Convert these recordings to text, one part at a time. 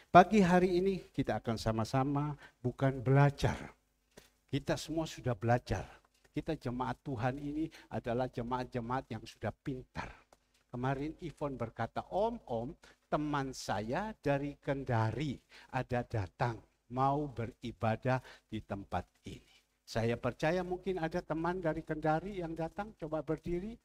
Pagi hari ini kita akan sama-sama bukan belajar. Kita semua sudah belajar. Kita jemaat Tuhan ini adalah jemaat-jemaat yang sudah pintar. Kemarin Ivon berkata, Om, teman saya dari Kendari ada datang mau beribadah di tempat ini. Saya percaya mungkin ada teman dari Kendari yang datang, coba berdiri.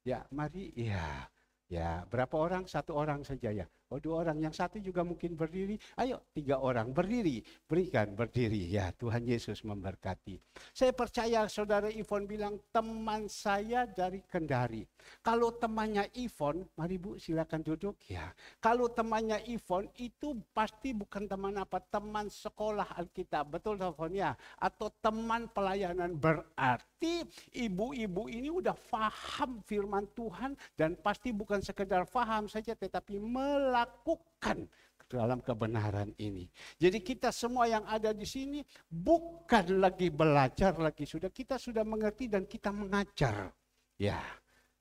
Ya, mari. Ya, berapa orang? 1 orang saja ya. Oh, 2 orang. Yang satu juga mungkin berdiri. Ayo, 3 orang berdiri. Berikan berdiri. Ya, Tuhan Yesus memberkati. Saya percaya saudara Ivon bilang teman saya dari Kendari. Kalau temannya Ivon, mari Bu silakan duduk ya. Kalau temannya Ivon itu pasti bukan teman apa? Teman sekolah Alkitab. Betul Ivon ya? Atau teman pelayanan. Berarti ibu-ibu ini udah paham firman Tuhan dan pasti bukan sekedar paham saja tetapi melakukan dalam kebenaran ini. Jadi kita semua yang ada di sini bukan lagi belajar lagi, kita sudah mengerti dan kita mengajar. Ya.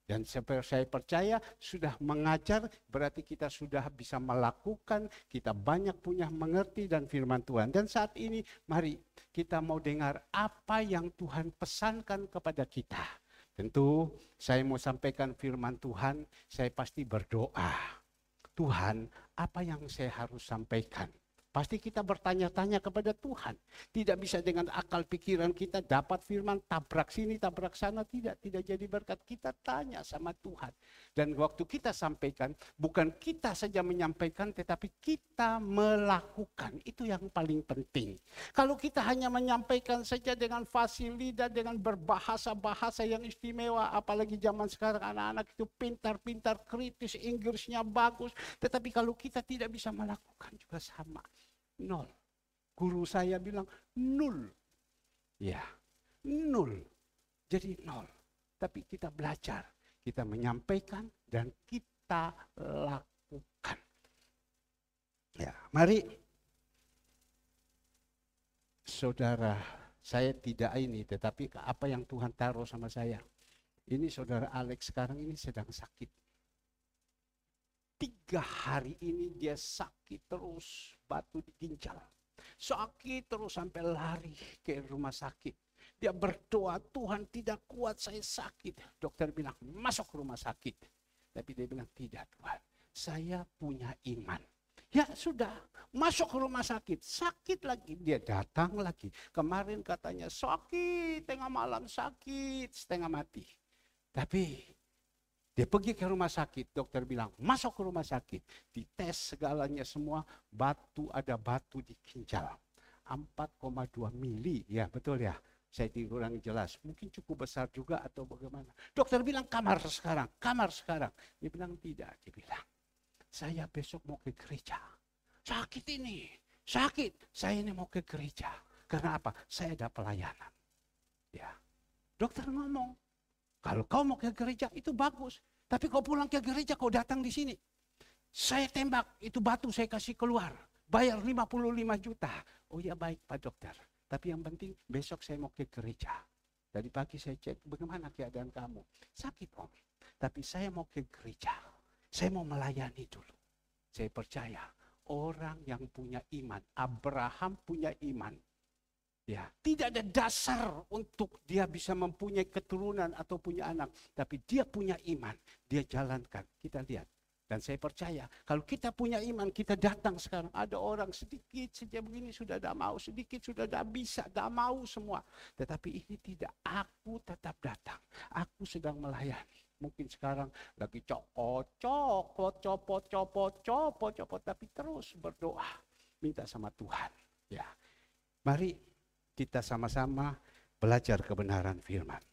Dan saya percaya sudah mengajar berarti kita sudah bisa melakukan, kita banyak punya mengerti dan firman Tuhan. Dan saat ini mari kita mau dengar apa yang Tuhan pesankan kepada kita. Tentu saya mau sampaikan firman Tuhan, saya pasti berdoa. Tuhan, apa yang saya harus sampaikan? Pasti kita bertanya-tanya kepada Tuhan. Tidak bisa dengan akal pikiran kita dapat firman, tabrak sini, tabrak sana. Tidak jadi berkat. Kita tanya sama Tuhan. Dan waktu kita sampaikan, bukan kita saja menyampaikan, tetapi kita melakukan. Itu yang paling penting. Kalau kita hanya menyampaikan saja dengan fasilitas, dengan berbahasa-bahasa yang istimewa, apalagi zaman sekarang anak-anak itu pintar-pintar, kritis, Inggrisnya bagus. Tetapi kalau kita tidak bisa melakukan juga sama. 0. Guru saya bilang 0. Ya, 0. Jadi 0. Tapi kita belajar, kita menyampaikan dan kita lakukan. Ya, mari saudara, saya tidak ini, tetapi apa yang Tuhan taruh sama saya. Ini saudara Alex sekarang ini sedang sakit. 3 hari ini dia sakit terus, batu di ginjal. Sakit terus sampai lari ke rumah sakit. Dia berdoa, Tuhan tidak kuat saya sakit. Dokter bilang, masuk rumah sakit. Tapi dia bilang, tidak Tuhan, saya punya iman. Ya sudah, masuk ke rumah sakit. Sakit lagi, dia datang lagi. Kemarin katanya sakit, tengah malam sakit, setengah mati. Tapi dia pergi ke rumah sakit, dokter bilang, masuk ke rumah sakit. Dites segalanya semua, ada batu di ginjal. 4,2 mili, ya betul ya. Saya diulangi jelas, mungkin cukup besar juga atau bagaimana. Dokter bilang kamar sekarang. Dia bilang tidak, dia bilang, saya besok mau ke gereja. Sakit ini, sakit. Saya ini mau ke gereja. Karena apa? Saya ada pelayanan. Ya, dokter ngomong, kalau kau mau ke gereja itu bagus. Tapi kau pulang ke gereja, kau datang di sini. Saya tembak, itu batu saya kasih keluar. Bayar 55 juta. Oh ya baik Pak Dokter. Tapi yang penting besok saya mau ke gereja. Tadi pagi saya cek bagaimana keadaan kamu. Sakit Om. Tapi saya mau ke gereja. Saya mau melayani dulu. Saya percaya orang yang punya iman. Abraham punya iman. Ya, tidak ada dasar untuk dia bisa mempunyai keturunan atau punya anak. Tapi dia punya iman, dia jalankan. Kita lihat. Dan saya percaya, kalau kita punya iman, kita datang sekarang. Ada orang sedikit saja begini sudah tidak mau, sedikit sudah tidak bisa, tidak mau semua. Tetapi ini tidak, aku tetap datang. Aku sedang melayani. Mungkin sekarang lagi copot, tapi terus berdoa. Minta sama Tuhan. Ya, mari kita sama-sama belajar kebenaran firman.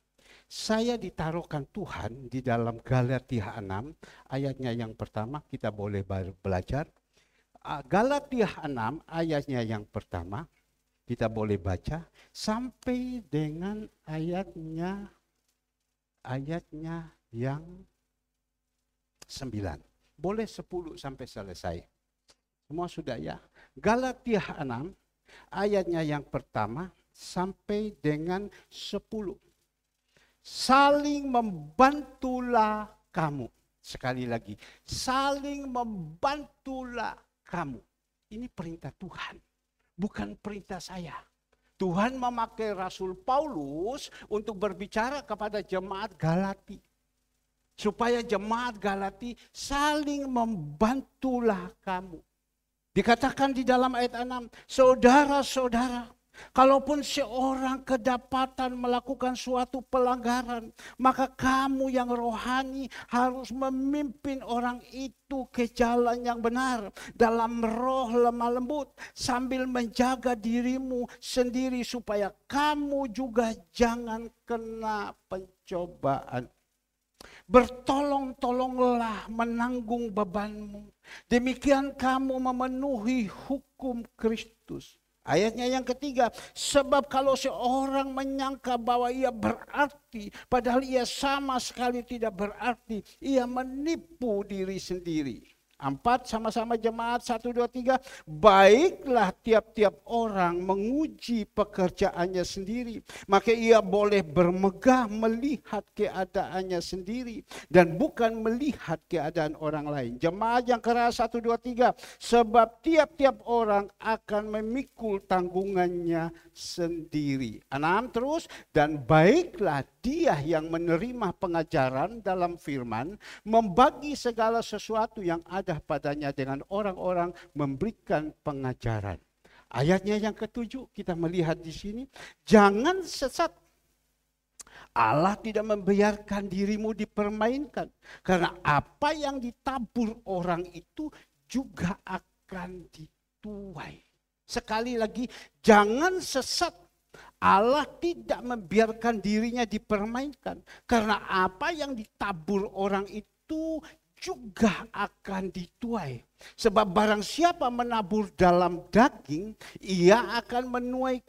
Saya ditaruhkan Tuhan di dalam Galatia 6, ayatnya yang pertama, kita boleh belajar. Galatia 6, ayatnya yang pertama, kita boleh baca, sampai dengan ayatnya yang 9. Boleh 10 sampai selesai. Semua sudah ya. Galatia 6, ayatnya yang pertama sampai dengan 10. Saling membantulah kamu. Sekali lagi, saling membantulah kamu. ini perintah Tuhan, bukan perintah saya. Tuhan memakai Rasul Paulus untuk berbicara kepada jemaat Galati. Supaya jemaat Galati saling membantulah kamu. Dikatakan di dalam ayat 6, saudara-saudara, kalaupun seorang kedapatan melakukan suatu pelanggaran, maka kamu yang rohani harus memimpin orang itu ke jalan yang benar dalam roh lemah lembut, sambil menjaga dirimu sendiri supaya kamu juga jangan kena pencobaan. Bertolong-tolonglah menanggung bebanmu, demikian kamu memenuhi hukum Kristus. Ayatnya yang ketiga, sebab kalau seorang menyangka bahwa ia berarti, padahal ia sama sekali tidak berarti, ia menipu diri sendiri. 4, sama-sama jemaat, 1, 2, 3. Baiklah tiap-tiap orang menguji pekerjaannya sendiri, maka ia boleh bermegah melihat keadaannya sendiri dan bukan melihat keadaan orang lain. Jemaat yang keras, 1, 2, 3. Sebab tiap-tiap orang akan memikul tanggungannya sendiri. 6 terus, dan baiklah dia yang menerima pengajaran dalam firman, membagi segala sesuatu yang ada padanya dengan orang-orang memberikan pengajaran. Ayatnya yang ke-7 kita melihat di sini, jangan sesat. Allah tidak membiarkan dirimu dipermainkan, karena apa yang ditabur orang itu juga akan dituai. Sekali lagi, jangan sesat. Allah tidak membiarkan dirinya dipermainkan, karena apa yang ditabur orang itu juga akan dituai. Sebab barang siapa menabur dalam daging, ia akan menuai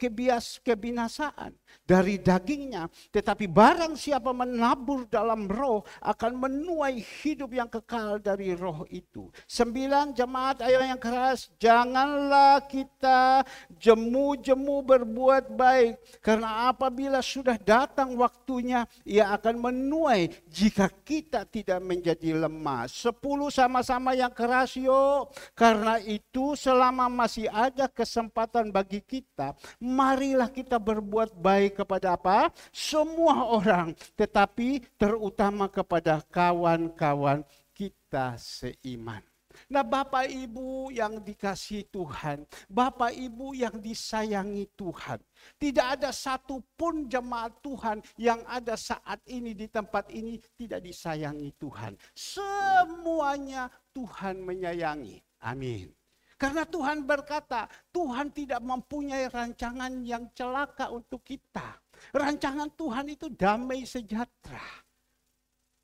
kebinasaan dari dagingnya. Tetapi barang siapa menabur dalam roh, akan menuai hidup yang kekal dari roh itu. 9 jemaat, ayat yang keras, janganlah kita jemu-jemu berbuat baik, karena apabila sudah datang waktunya, ia akan menuai jika kita tidak menjadi lemah. 10 sama-sama yang keras yuk. Karena itu selama masih ada kesempatan bagi kita, marilah kita berbuat baik kepada apa? Semua orang, tetapi terutama kepada kawan-kawan kita seiman. Nah, Bapak Ibu yang dikasihi Tuhan, Bapak Ibu yang disayangi Tuhan, tidak ada satupun jemaat Tuhan yang ada saat ini di tempat ini tidak disayangi Tuhan. Semuanya Tuhan menyayangi. Amin. Karena Tuhan berkata, Tuhan tidak mempunyai rancangan yang celaka untuk kita. Rancangan Tuhan itu damai sejahtera.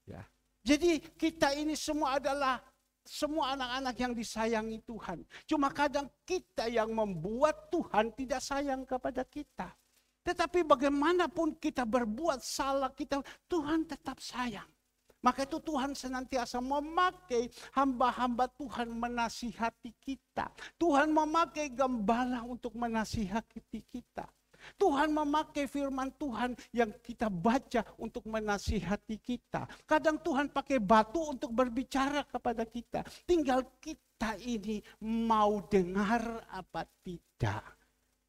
Ya. Jadi kita ini semua adalah semua anak-anak yang disayangi Tuhan. Cuma kadang kita yang membuat Tuhan tidak sayang kepada kita. Tetapi bagaimanapun kita berbuat salah, Tuhan tetap sayang. Maka itu Tuhan senantiasa memakai hamba-hamba Tuhan menasihati kita. Tuhan memakai gembala untuk menasihati kita. Tuhan memakai firman Tuhan yang kita baca untuk menasihati kita. Kadang Tuhan pakai batu untuk berbicara kepada kita. Tinggal kita ini mau dengar apa tidak.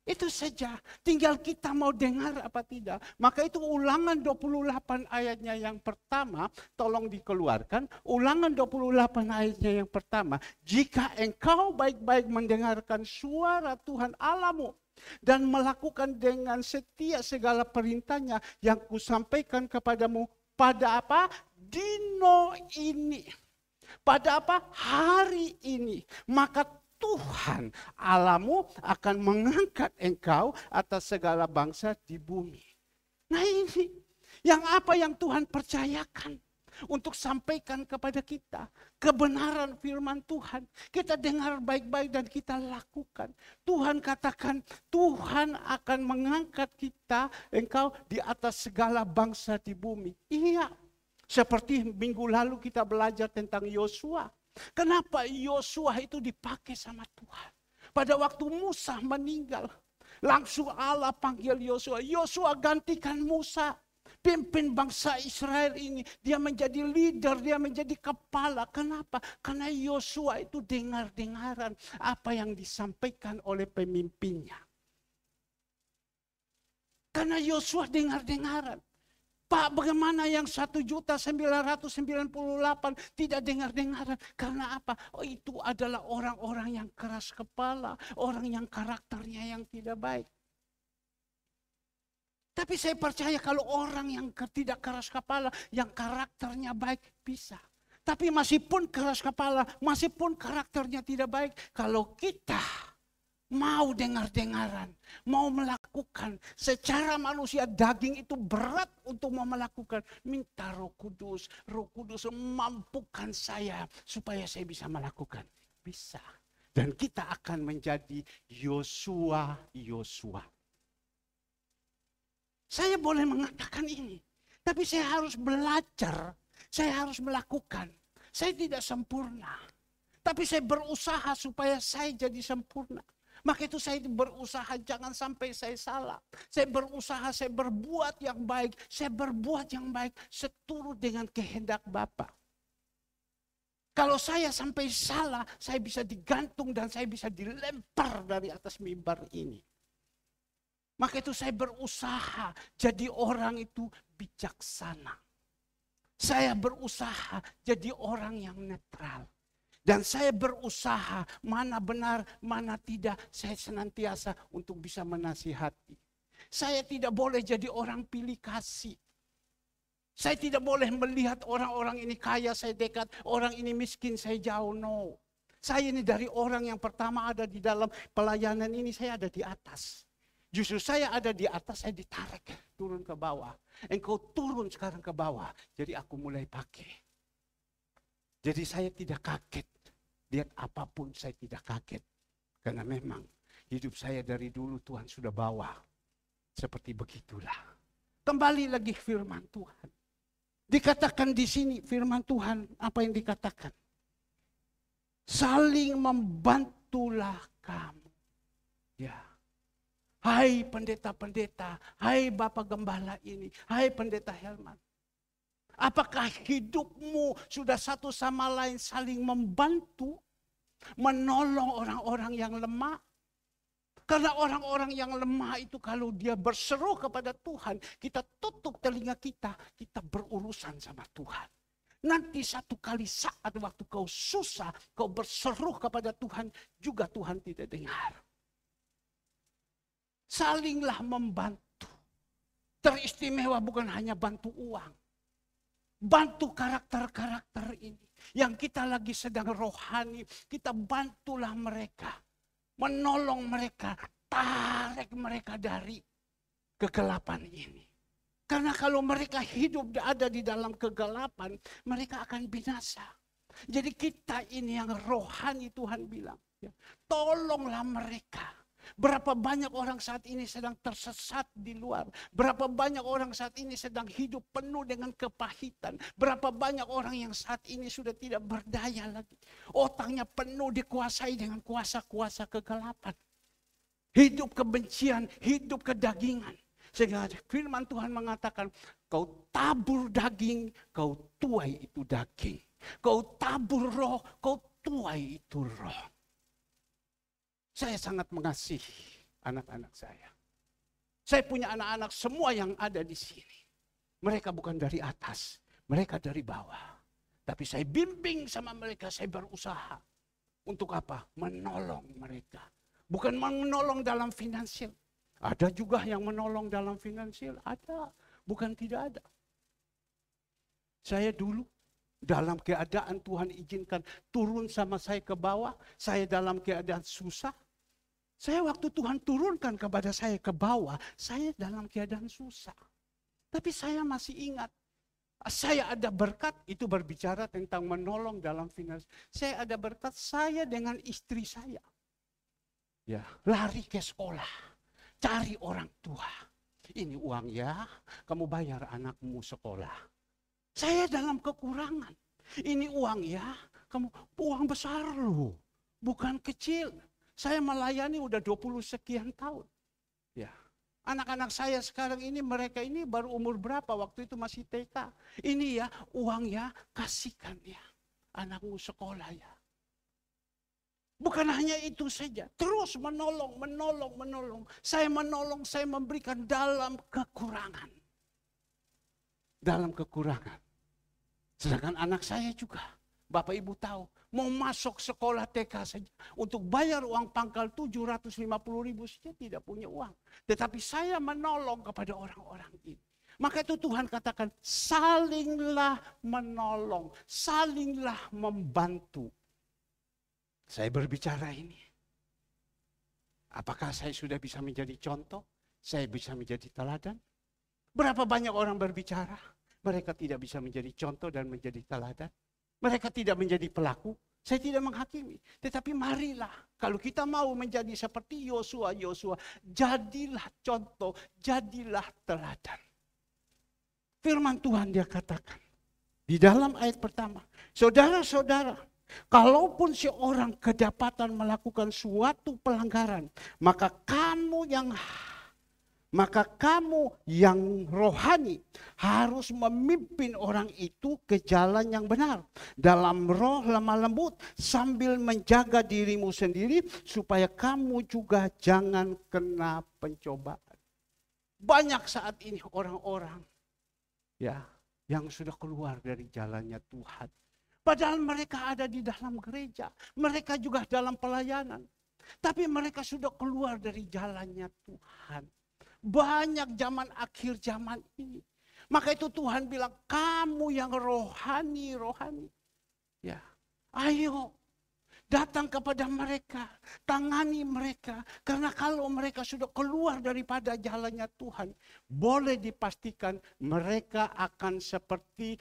Itu saja, tinggal kita mau dengar apa tidak. Maka itu Ulangan 28 ayatnya yang pertama, tolong dikeluarkan. Ulangan 28 ayatnya yang pertama, jika engkau baik-baik mendengarkan suara Tuhan Allahmu dan melakukan dengan setia segala perintahnya yang kusampaikan kepadamu pada apa? Dino ini. Pada apa? Hari ini. Maka Tuhan Allahmu akan mengangkat engkau atas segala bangsa di bumi. Nah ini yang apa yang Tuhan percayakan untuk sampaikan kepada kita. Kebenaran firman Tuhan. Kita dengar baik-baik dan kita lakukan. Tuhan katakan Tuhan akan mengangkat kita, engkau di atas segala bangsa di bumi. Iya, seperti minggu lalu kita belajar tentang Yosua. Kenapa Yosua itu dipakai sama Tuhan? Pada waktu Musa meninggal, langsung Allah panggil Yosua. Yosua gantikan Musa. pimpin bangsa Israel ini. Dia menjadi leader, dia menjadi kepala. Kenapa? Karena Yosua itu dengar-dengaran apa yang disampaikan oleh pemimpinnya. Karena Yosua dengar-dengaran. Pak, bagaimana yang 1.998 tidak dengar-dengaran? Karena apa? Oh, itu adalah orang-orang yang keras kepala, orang yang karakternya yang tidak baik. Tapi saya percaya kalau orang yang tidak keras kepala, yang karakternya baik, bisa. Tapi masih pun keras kepala, masih pun karakternya tidak baik, kalau kita mau dengar-dengaran, mau melakukan secara manusia, daging itu berat untuk mau melakukan. Minta Roh Kudus mampukan saya supaya saya bisa melakukan. Bisa. Dan kita akan menjadi Yosua. Saya boleh mengatakan ini, tapi saya harus belajar, saya harus melakukan. Saya tidak sempurna, tapi saya berusaha supaya saya jadi sempurna. Maka itu saya berusaha jangan sampai saya salah. Saya berusaha, saya berbuat yang baik. Saya berbuat yang baik seturut dengan kehendak Bapa. Kalau saya sampai salah, saya bisa digantung dan saya bisa dilempar dari atas mimbar ini. Maka itu saya berusaha jadi orang itu bijaksana. Saya berusaha jadi orang yang netral. Dan saya berusaha mana benar, mana tidak. Saya senantiasa untuk bisa menasihati. Saya tidak boleh jadi orang pilih kasih. Saya tidak boleh melihat orang-orang ini kaya, saya dekat. Orang ini miskin, saya jauh. No. Saya ini dari orang yang pertama ada di dalam pelayanan ini, saya ada di atas. Justru saya ada di atas, saya ditarik turun ke bawah. Engkau turun sekarang ke bawah. Jadi aku mulai pakai. Jadi saya tidak kaget. Lihat apapun saya tidak kaget. Karena memang hidup saya dari dulu Tuhan sudah bawa. Seperti begitulah. Kembali lagi firman Tuhan. Dikatakan di sini firman Tuhan apa yang dikatakan? Saling membantulah kamu. Ya. Hai pendeta-pendeta, hai Bapak Gembala ini, hai Pendeta Helman. Apakah hidupmu sudah satu sama lain saling membantu, menolong orang-orang yang lemah? Karena orang-orang yang lemah itu kalau dia berseru kepada Tuhan, kita tutup telinga kita berurusan sama Tuhan. Nanti satu kali saat waktu kau susah, kau berseru kepada Tuhan, juga Tuhan tidak dengar. Salinglah membantu. Teristimewa bukan hanya bantu uang. Bantu karakter-karakter ini. Yang kita lagi sedang rohani, kita bantulah mereka. Menolong mereka, tarik mereka dari kegelapan ini. Karena kalau mereka hidup ada di dalam kegelapan, mereka akan binasa. Jadi kita ini yang rohani Tuhan bilang, ya, tolonglah mereka. Berapa banyak orang saat ini sedang tersesat di luar. Berapa banyak orang saat ini sedang hidup penuh dengan kepahitan. Berapa banyak orang yang saat ini sudah tidak berdaya lagi. Otaknya penuh dikuasai dengan kuasa-kuasa kegelapan. Hidup kebencian, hidup kedagingan. Sehingga firman Tuhan mengatakan, kau tabur daging, kau tuai itu daging. Kau tabur roh, kau tuai itu roh. Saya sangat mengasihi anak-anak saya. Saya punya anak-anak semua yang ada di sini. Mereka bukan dari atas, mereka dari bawah. Tapi saya bimbing sama mereka, saya berusaha. Untuk apa? Menolong mereka. Bukan menolong dalam finansial. Ada juga yang menolong dalam finansial, ada. Bukan tidak ada. Saya dulu dalam keadaan Tuhan izinkan turun sama saya ke bawah, saya dalam keadaan susah. Saya waktu Tuhan turunkan kepada saya ke bawah, saya dalam keadaan susah. Tapi saya masih ingat, saya ada berkat, itu berbicara tentang menolong dalam finansial. Saya ada berkat, saya dengan istri saya. Ya, lari ke sekolah, cari orang tua. Ini uang ya, kamu bayar anakmu sekolah. Saya dalam kekurangan. Ini uang ya, kamu uang besar loh, bukan kecil. Saya melayani udah 20 sekian tahun. Ya. Anak-anak saya sekarang ini, mereka ini baru umur berapa? Waktu itu masih TK. Ini ya, uang ya, kasihkan ya. Anakmu sekolah ya. Bukan hanya itu saja. Terus menolong. Saya menolong, saya memberikan dalam kekurangan. Dalam kekurangan. Sedangkan anak saya juga. Bapak Ibu tahu, mau masuk sekolah TK saja, untuk bayar uang pangkal 750.000 saja tidak punya uang. Tetapi saya menolong kepada orang-orang ini. Maka itu Tuhan katakan, salinglah menolong, salinglah membantu. Saya berbicara ini. Apakah saya sudah bisa menjadi contoh? Saya bisa menjadi teladan? Berapa banyak orang berbicara, mereka tidak bisa menjadi contoh dan menjadi teladan? Mereka tidak menjadi pelaku, saya tidak menghakimi. Tetapi marilah, kalau kita mau menjadi seperti Yosua, jadilah contoh, jadilah teladan. Firman Tuhan dia katakan, di dalam ayat pertama, saudara-saudara, kalaupun seorang kedapatan melakukan suatu pelanggaran, maka kamu yang rohani harus memimpin orang itu ke jalan yang benar. Dalam roh lemah lembut sambil menjaga dirimu sendiri supaya kamu juga jangan kena pencobaan. Banyak saat ini orang-orang ya yang sudah keluar dari jalannya Tuhan. Padahal mereka ada di dalam gereja. Mereka juga dalam pelayanan. Tapi mereka sudah keluar dari jalannya Tuhan. Banyak zaman akhir zaman ini. Maka itu Tuhan bilang, kamu yang rohani. Ya, ayo datang kepada mereka, tangani mereka. Karena kalau mereka sudah keluar daripada jalannya Tuhan, boleh dipastikan mereka akan seperti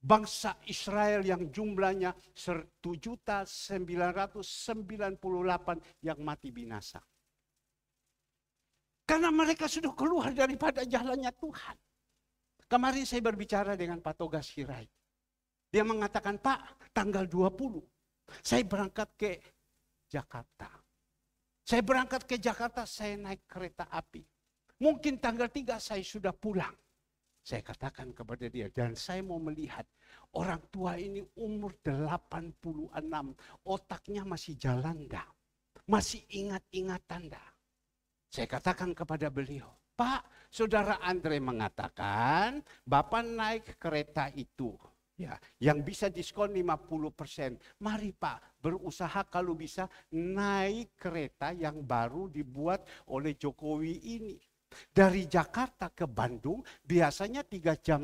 bangsa Israel yang jumlahnya 1.998.000 yang mati binasa. Karena mereka sudah keluar daripada jalannya Tuhan. Kemarin saya berbicara dengan Pak Togas Sirait. Dia mengatakan, Pak, tanggal 20 saya berangkat ke Jakarta. Saya berangkat ke Jakarta, saya naik kereta api. Mungkin tanggal 3 saya sudah pulang. Saya katakan kepada dia, dan saya mau melihat orang tua ini umur 86, otaknya masih jalan dah. Masih ingat-ingatan dah. Saya katakan kepada beliau, Pak, Saudara Andre mengatakan, Bapak naik kereta itu, ya, yang bisa diskon 50%. Mari Pak, berusaha kalau bisa naik kereta yang baru dibuat oleh Jokowi ini. Dari Jakarta ke Bandung, biasanya 3,5 jam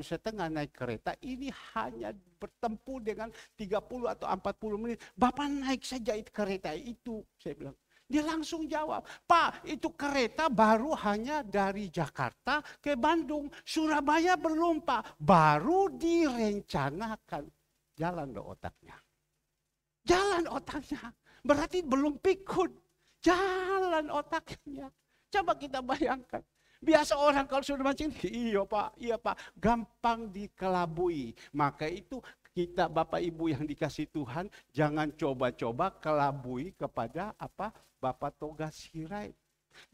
naik kereta, ini hanya bertempuh dengan 30 atau 40 menit. Bapak naik saja kereta itu, saya bilang. Dia langsung jawab, Pak, itu kereta baru hanya dari Jakarta ke Bandung. Surabaya belum, Pak. Baru direncanakan. Jalan loh otaknya. Jalan otaknya. Berarti belum pikun. Jalan otaknya. Coba kita bayangkan. Biasa orang kalau sudah mancing, iya Pak, gampang dikelabui. Maka itu kita Bapak Ibu yang dikasih Tuhan, jangan coba-coba kelabui kepada Bapak Togas Sirait.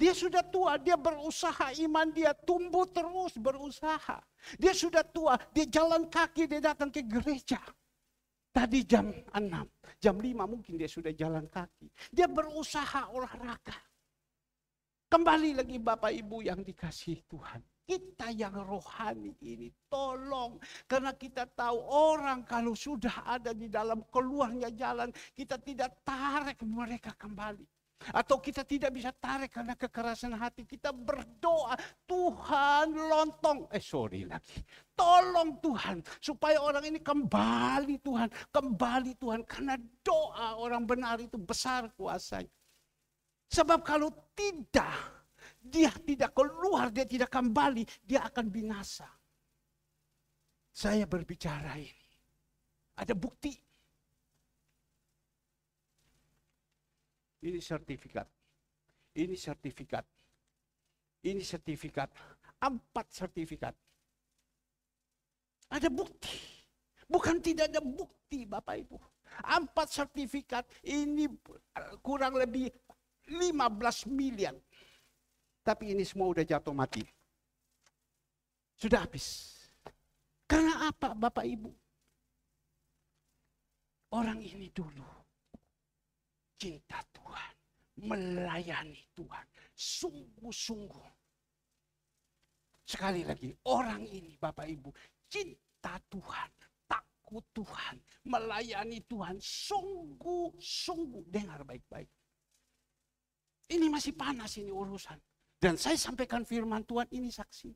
Dia sudah tua, dia berusaha, iman dia tumbuh terus berusaha. Dia sudah tua, dia jalan kaki, dia datang ke gereja. Tadi jam 6, jam 5 mungkin dia sudah jalan kaki. Dia berusaha olahraga. Kembali lagi Bapak Ibu yang dikasihi Tuhan. Kita yang rohani ini tolong. Karena kita tahu orang kalau sudah ada di dalam keluarnya jalan, kita tidak tarik mereka kembali. Atau kita tidak bisa tarik karena kekerasan hati. Kita berdoa, Tuhan tolong Tuhan. Supaya orang ini kembali Tuhan. Karena doa orang benar itu besar kuasanya. Sebab kalau tidak, dia tidak keluar, dia tidak kembali, dia akan binasa. Saya berbicara ini. Ada bukti. Ini sertifikat. 4 sertifikat. Ada bukti. Bukan tidak ada bukti Bapak Ibu. 4 sertifikat ini kurang lebih 15 miliar. Tapi ini semua udah jatuh mati. Sudah habis. Karena apa Bapak Ibu? Orang ini dulu cinta Tuhan, melayani Tuhan, sungguh-sungguh. Sekali lagi, orang ini Bapak Ibu cinta Tuhan, takut Tuhan, melayani Tuhan, sungguh-sungguh. Dengar baik-baik. Ini masih panas ini urusan. Dan saya sampaikan firman Tuhan ini saksi.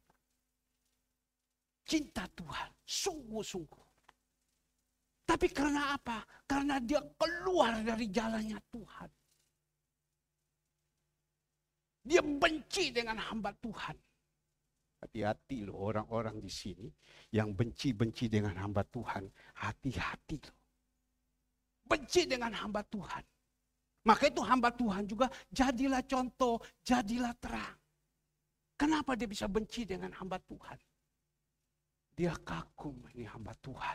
Cinta Tuhan, sungguh-sungguh. Tapi karena apa? Karena dia keluar dari jalannya Tuhan. Dia benci dengan hamba Tuhan. Hati-hati loh orang-orang di sini yang benci-benci dengan hamba Tuhan. Hati-hati loh. Benci dengan hamba Tuhan. Maka itu hamba Tuhan juga jadilah contoh, jadilah terang. Kenapa dia bisa benci dengan hamba Tuhan? Dia kagum ini hamba Tuhan.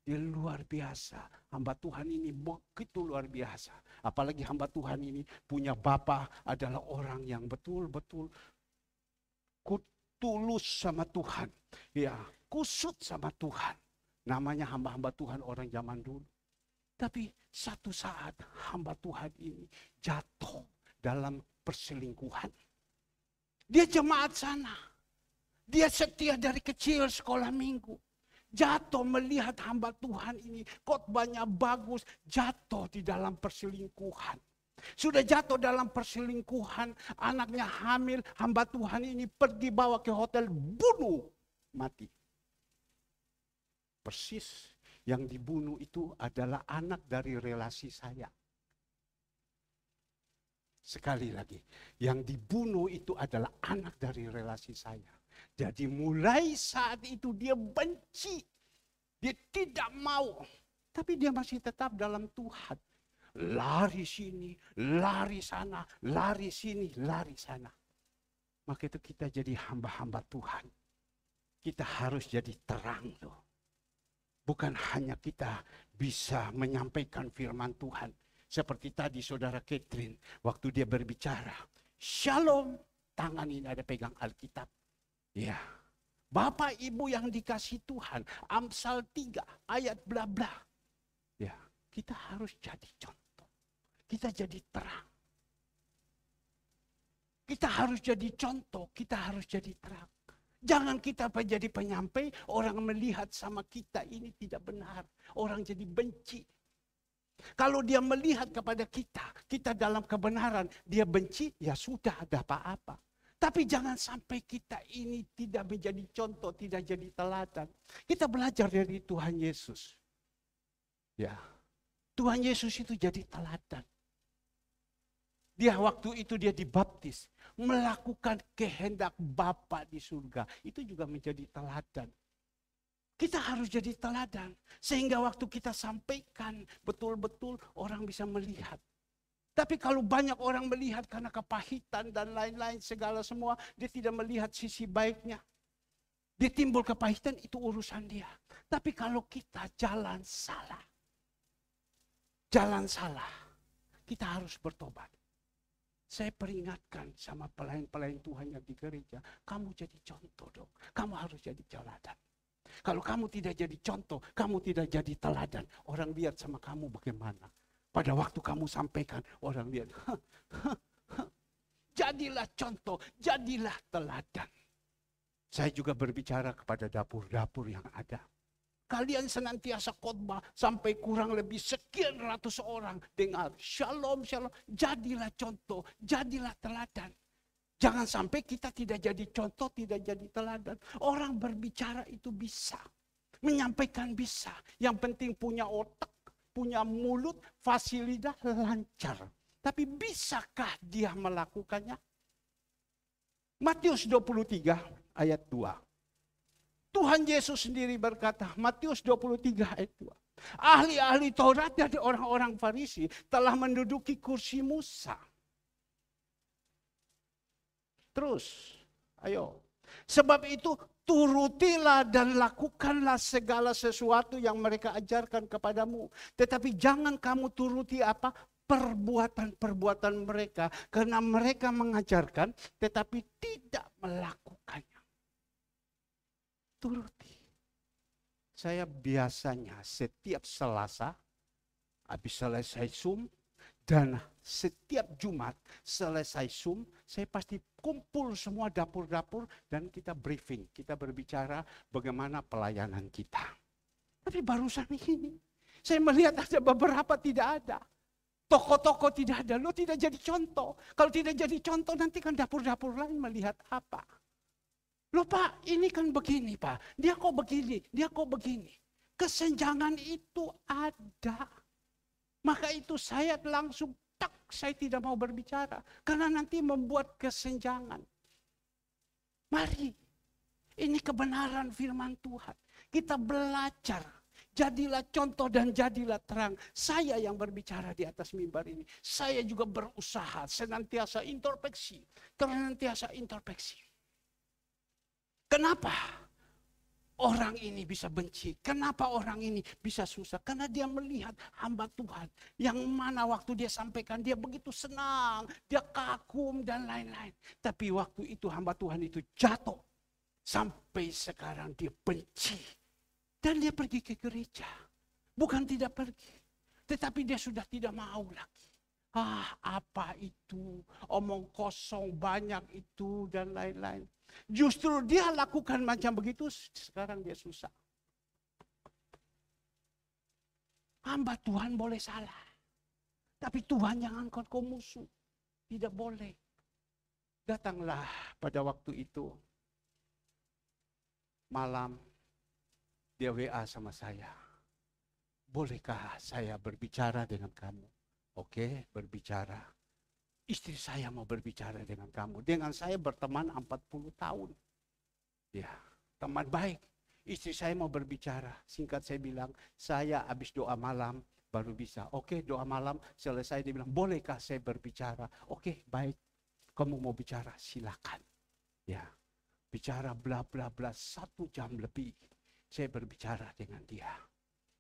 Dia luar biasa. Hamba Tuhan ini begitu luar biasa. Apalagi hamba Tuhan ini punya bapa adalah orang yang betul-betul tulus sama Tuhan. Ya, kusut sama Tuhan. Namanya hamba-hamba Tuhan orang zaman dulu. Tapi satu saat hamba Tuhan ini jatuh dalam perselingkuhan. Dia jemaat sana. Dia setia dari kecil sekolah minggu. Jatuh melihat hamba Tuhan ini, khotbahnya bagus, jatuh di dalam perselingkuhan. Sudah jatuh dalam perselingkuhan, anaknya hamil, hamba Tuhan ini pergi bawa ke hotel, bunuh, mati. Persis yang dibunuh itu adalah anak dari relasi saya. Sekali lagi, yang dibunuh itu adalah anak dari relasi saya. Jadi mulai saat itu dia benci, dia tidak mau, tapi dia masih tetap dalam Tuhan. Lari sini, lari sana, lari sini, lari sana. Maka itu kita jadi hamba-hamba Tuhan. Kita harus jadi terang loh. Bukan hanya kita bisa menyampaikan firman Tuhan. Seperti tadi saudara Catherine, waktu dia berbicara. Shalom, tangan ini ada pegang Alkitab. Ya, Bapak Ibu yang dikasih Tuhan, Amsal 3 ayat bla bla. Ya, kita harus jadi contoh. Kita jadi terang. Kita harus jadi contoh, kita harus jadi terang. Jangan kita jadi penyampai, orang melihat sama kita ini tidak benar. Orang jadi benci. Kalau dia melihat kepada kita dalam kebenaran, dia benci, ya sudah ada apa-apa. Tapi jangan sampai kita ini tidak menjadi contoh, tidak jadi teladan. Kita belajar dari Tuhan Yesus. Ya, Tuhan Yesus itu jadi teladan. Dia waktu itu dia dibaptis, melakukan kehendak Bapa di surga. Itu juga menjadi teladan. Kita harus jadi teladan. Sehingga waktu kita sampaikan, betul-betul orang bisa melihat. Tapi kalau banyak orang melihat karena kepahitan dan lain-lain segala semua, dia tidak melihat sisi baiknya. Dia timbul kepahitan, itu urusan dia. Tapi kalau kita jalan salah, kita harus bertobat. Saya peringatkan sama pelayan-pelayan Tuhan yang di gereja, kamu jadi contoh dong. Kamu harus jadi teladan. Kalau kamu tidak jadi contoh, kamu tidak jadi teladan. Orang lihat sama kamu bagaimana. Pada waktu kamu sampaikan, orang lihat. Jadilah contoh, jadilah teladan. Saya juga berbicara kepada dapur-dapur yang ada. Kalian senantiasa khotbah sampai kurang lebih sekian ratus orang dengar. Shalom, shalom. Jadilah contoh, jadilah teladan. Jangan sampai kita tidak jadi contoh, tidak jadi teladan. Orang berbicara itu bisa. Menyampaikan bisa. Yang penting punya otak, punya mulut, fasilitas lancar. Tapi bisakah dia melakukannya? Matius 23 ayat 2. Tuhan Yesus sendiri berkata, Matius 23 ayat 2. Ahli-ahli Taurat dari orang-orang Farisi telah menduduki kursi Musa. Terus, ayo. Sebab itu turutilah dan lakukanlah segala sesuatu yang mereka ajarkan kepadamu. Tetapi jangan kamu turuti apa? perbuatan-perbuatan mereka karena mereka mengajarkan tetapi tidak melakukannya. Turuti. Saya biasanya setiap Selasa habis selesai Zoom dan setiap Jumat selesai Zoom, saya pasti kumpul semua dapur-dapur dan kita briefing, kita berbicara bagaimana pelayanan kita. Tapi barusan ini saya melihat ada beberapa tidak ada. Toko-toko tidak ada, lo tidak jadi contoh. Kalau tidak jadi contoh nanti kan dapur-dapur lain melihat apa. Loh Pak, ini kan begini Pak, dia kok begini, dia kok begini. Kesenjangan itu ada. Maka itu saya langsung saya tidak mau berbicara. Karena nanti membuat kesenjangan. Mari, ini kebenaran firman Tuhan. Kita belajar. Jadilah contoh dan jadilah terang. Saya yang berbicara di atas mimbar ini. Saya juga berusaha senantiasa introspeksi. Senantiasa introspeksi. Kenapa orang ini bisa benci? Kenapa orang ini bisa susah? Karena dia melihat hamba Tuhan. Yang mana waktu dia sampaikan dia begitu senang. Dia kagum dan lain-lain. Tapi waktu itu hamba Tuhan itu jatuh. Sampai sekarang dia benci. Dan dia pergi ke gereja. Bukan tidak pergi. Tetapi dia sudah tidak mau lagi. Apa itu? Omong kosong banyak itu dan lain-lain. Justru dia lakukan macam begitu, sekarang dia susah. Hamba Tuhan boleh salah. Tapi Tuhan jangan kau musuh. Tidak boleh. Datanglah pada waktu itu. Malam. Dia WA sama saya. Bolehkah saya berbicara dengan kamu? Oke, berbicara. Istri saya mau berbicara dengan kamu. Dengan saya berteman 40 tahun. Ya, teman baik. Istri saya mau berbicara. Singkat saya bilang, saya habis doa malam baru bisa. Oke, doa malam selesai. Dia bilang, bolehkah saya berbicara? Oke, baik. Kamu mau bicara, silakan. Ya, bicara bla bla bla 1 jam lebih. Saya berbicara dengan dia.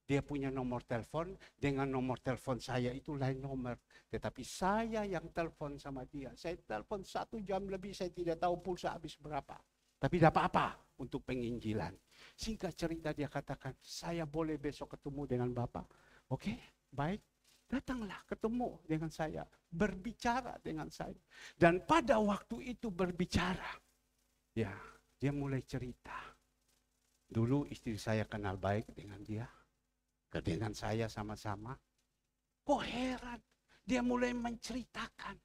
Dia punya nomor telepon, dengan nomor telepon saya itu lain nomor. Tetapi saya yang telepon sama dia. Saya telepon 1 jam lebih, saya tidak tahu pulsa habis berapa. Tapi dapat apa? Untuk penginjilan. Singkat cerita dia katakan, saya boleh besok ketemu dengan Bapak. Oke, baik. Datanglah ketemu dengan saya. Berbicara dengan saya. Dan pada waktu itu berbicara. Ya, dia mulai cerita. Dulu istri saya kenal baik dengan dia. Dengan saya sama-sama. Kok heran. Dia mulai menceritakan.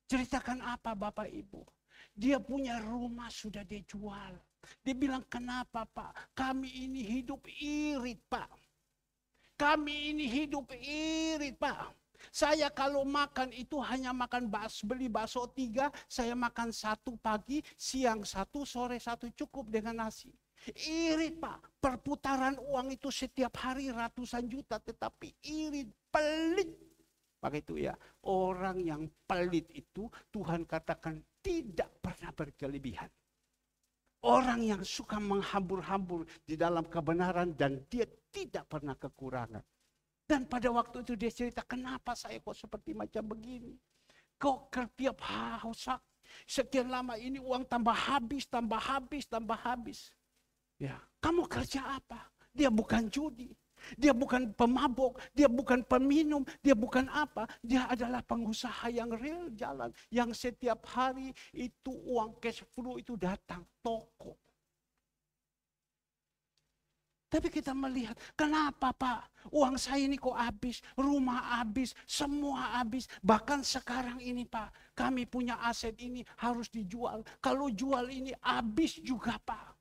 Ceritakan apa Bapak Ibu? Dia punya rumah sudah dia jual. Dia bilang kenapa Pak? Kami ini hidup irit Pak. Kami ini hidup irit Pak. Saya kalau makan itu hanya makan beli bakso 3. Saya makan 1 pagi, siang 1, sore 1 cukup dengan nasi. Irit Pak, perputaran uang itu setiap hari ratusan juta, tetapi irit, pelit. Maka itu ya, orang yang pelit itu Tuhan katakan tidak pernah berkelebihan. Orang yang suka menghambur-hambur di dalam kebenaran dan dia tidak pernah kekurangan. Dan pada waktu itu dia cerita, kenapa saya kok seperti macam begini? Kok tiap haus, sekian lama ini uang tambah habis, tambah habis, tambah habis. Ya, kamu kerja apa? Dia bukan judi, dia bukan pemabuk, dia bukan peminum, dia bukan apa. Dia adalah pengusaha yang real jalan, yang setiap hari itu uang cash flow itu datang toko. Tapi kita melihat, kenapa Pak? Uang saya ini kok habis, rumah habis, semua habis. Bahkan sekarang ini Pak, kami punya aset ini harus dijual. Kalau jual ini habis juga Pak.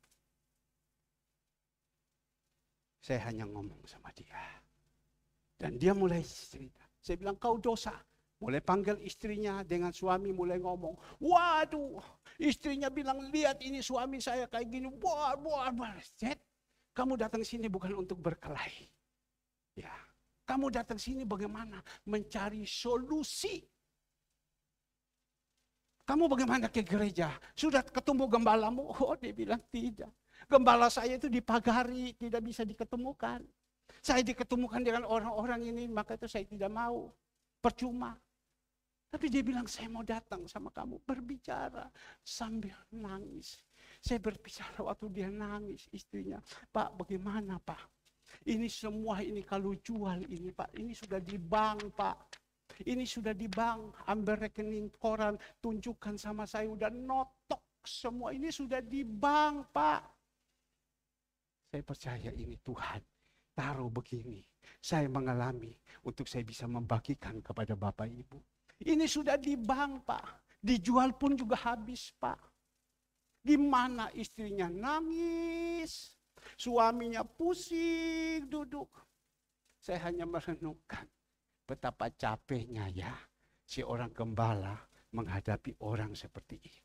Saya hanya ngomong sama dia. Dan dia mulai cerita. Saya bilang, kau dosa. Mulai panggil istrinya dengan suami mulai ngomong. Waduh, istrinya bilang, lihat ini suami saya kayak gini. Wah. Kamu datang sini bukan untuk berkelahi. Ya, kamu datang sini bagaimana? Mencari solusi. Kamu bagaimana ke gereja? Sudah ketemu gembalamu? Oh, dia bilang tidak. Gembala saya itu dipagari, tidak bisa diketemukan. Saya diketemukan dengan orang-orang ini, maka itu saya tidak mau. percuma. Tapi dia bilang, saya mau datang sama kamu, berbicara sambil nangis. Saya berbicara waktu dia nangis, istrinya, Pak bagaimana Pak? Ini semua ini kalau jual ini Pak, ini sudah di bank Pak. Ini sudah di bank, ambil rekening koran, tunjukkan sama saya, udah notok semua, ini sudah di bank Pak. Saya percaya ini Tuhan taruh begini. Saya mengalami untuk saya bisa membagikan kepada Bapak Ibu. Ini sudah di bank Pak, dijual pun juga habis Pak. Gimana istrinya nangis, suaminya pusing duduk. Saya hanya merenungkan betapa capeknya ya si orang gembala menghadapi orang seperti ini.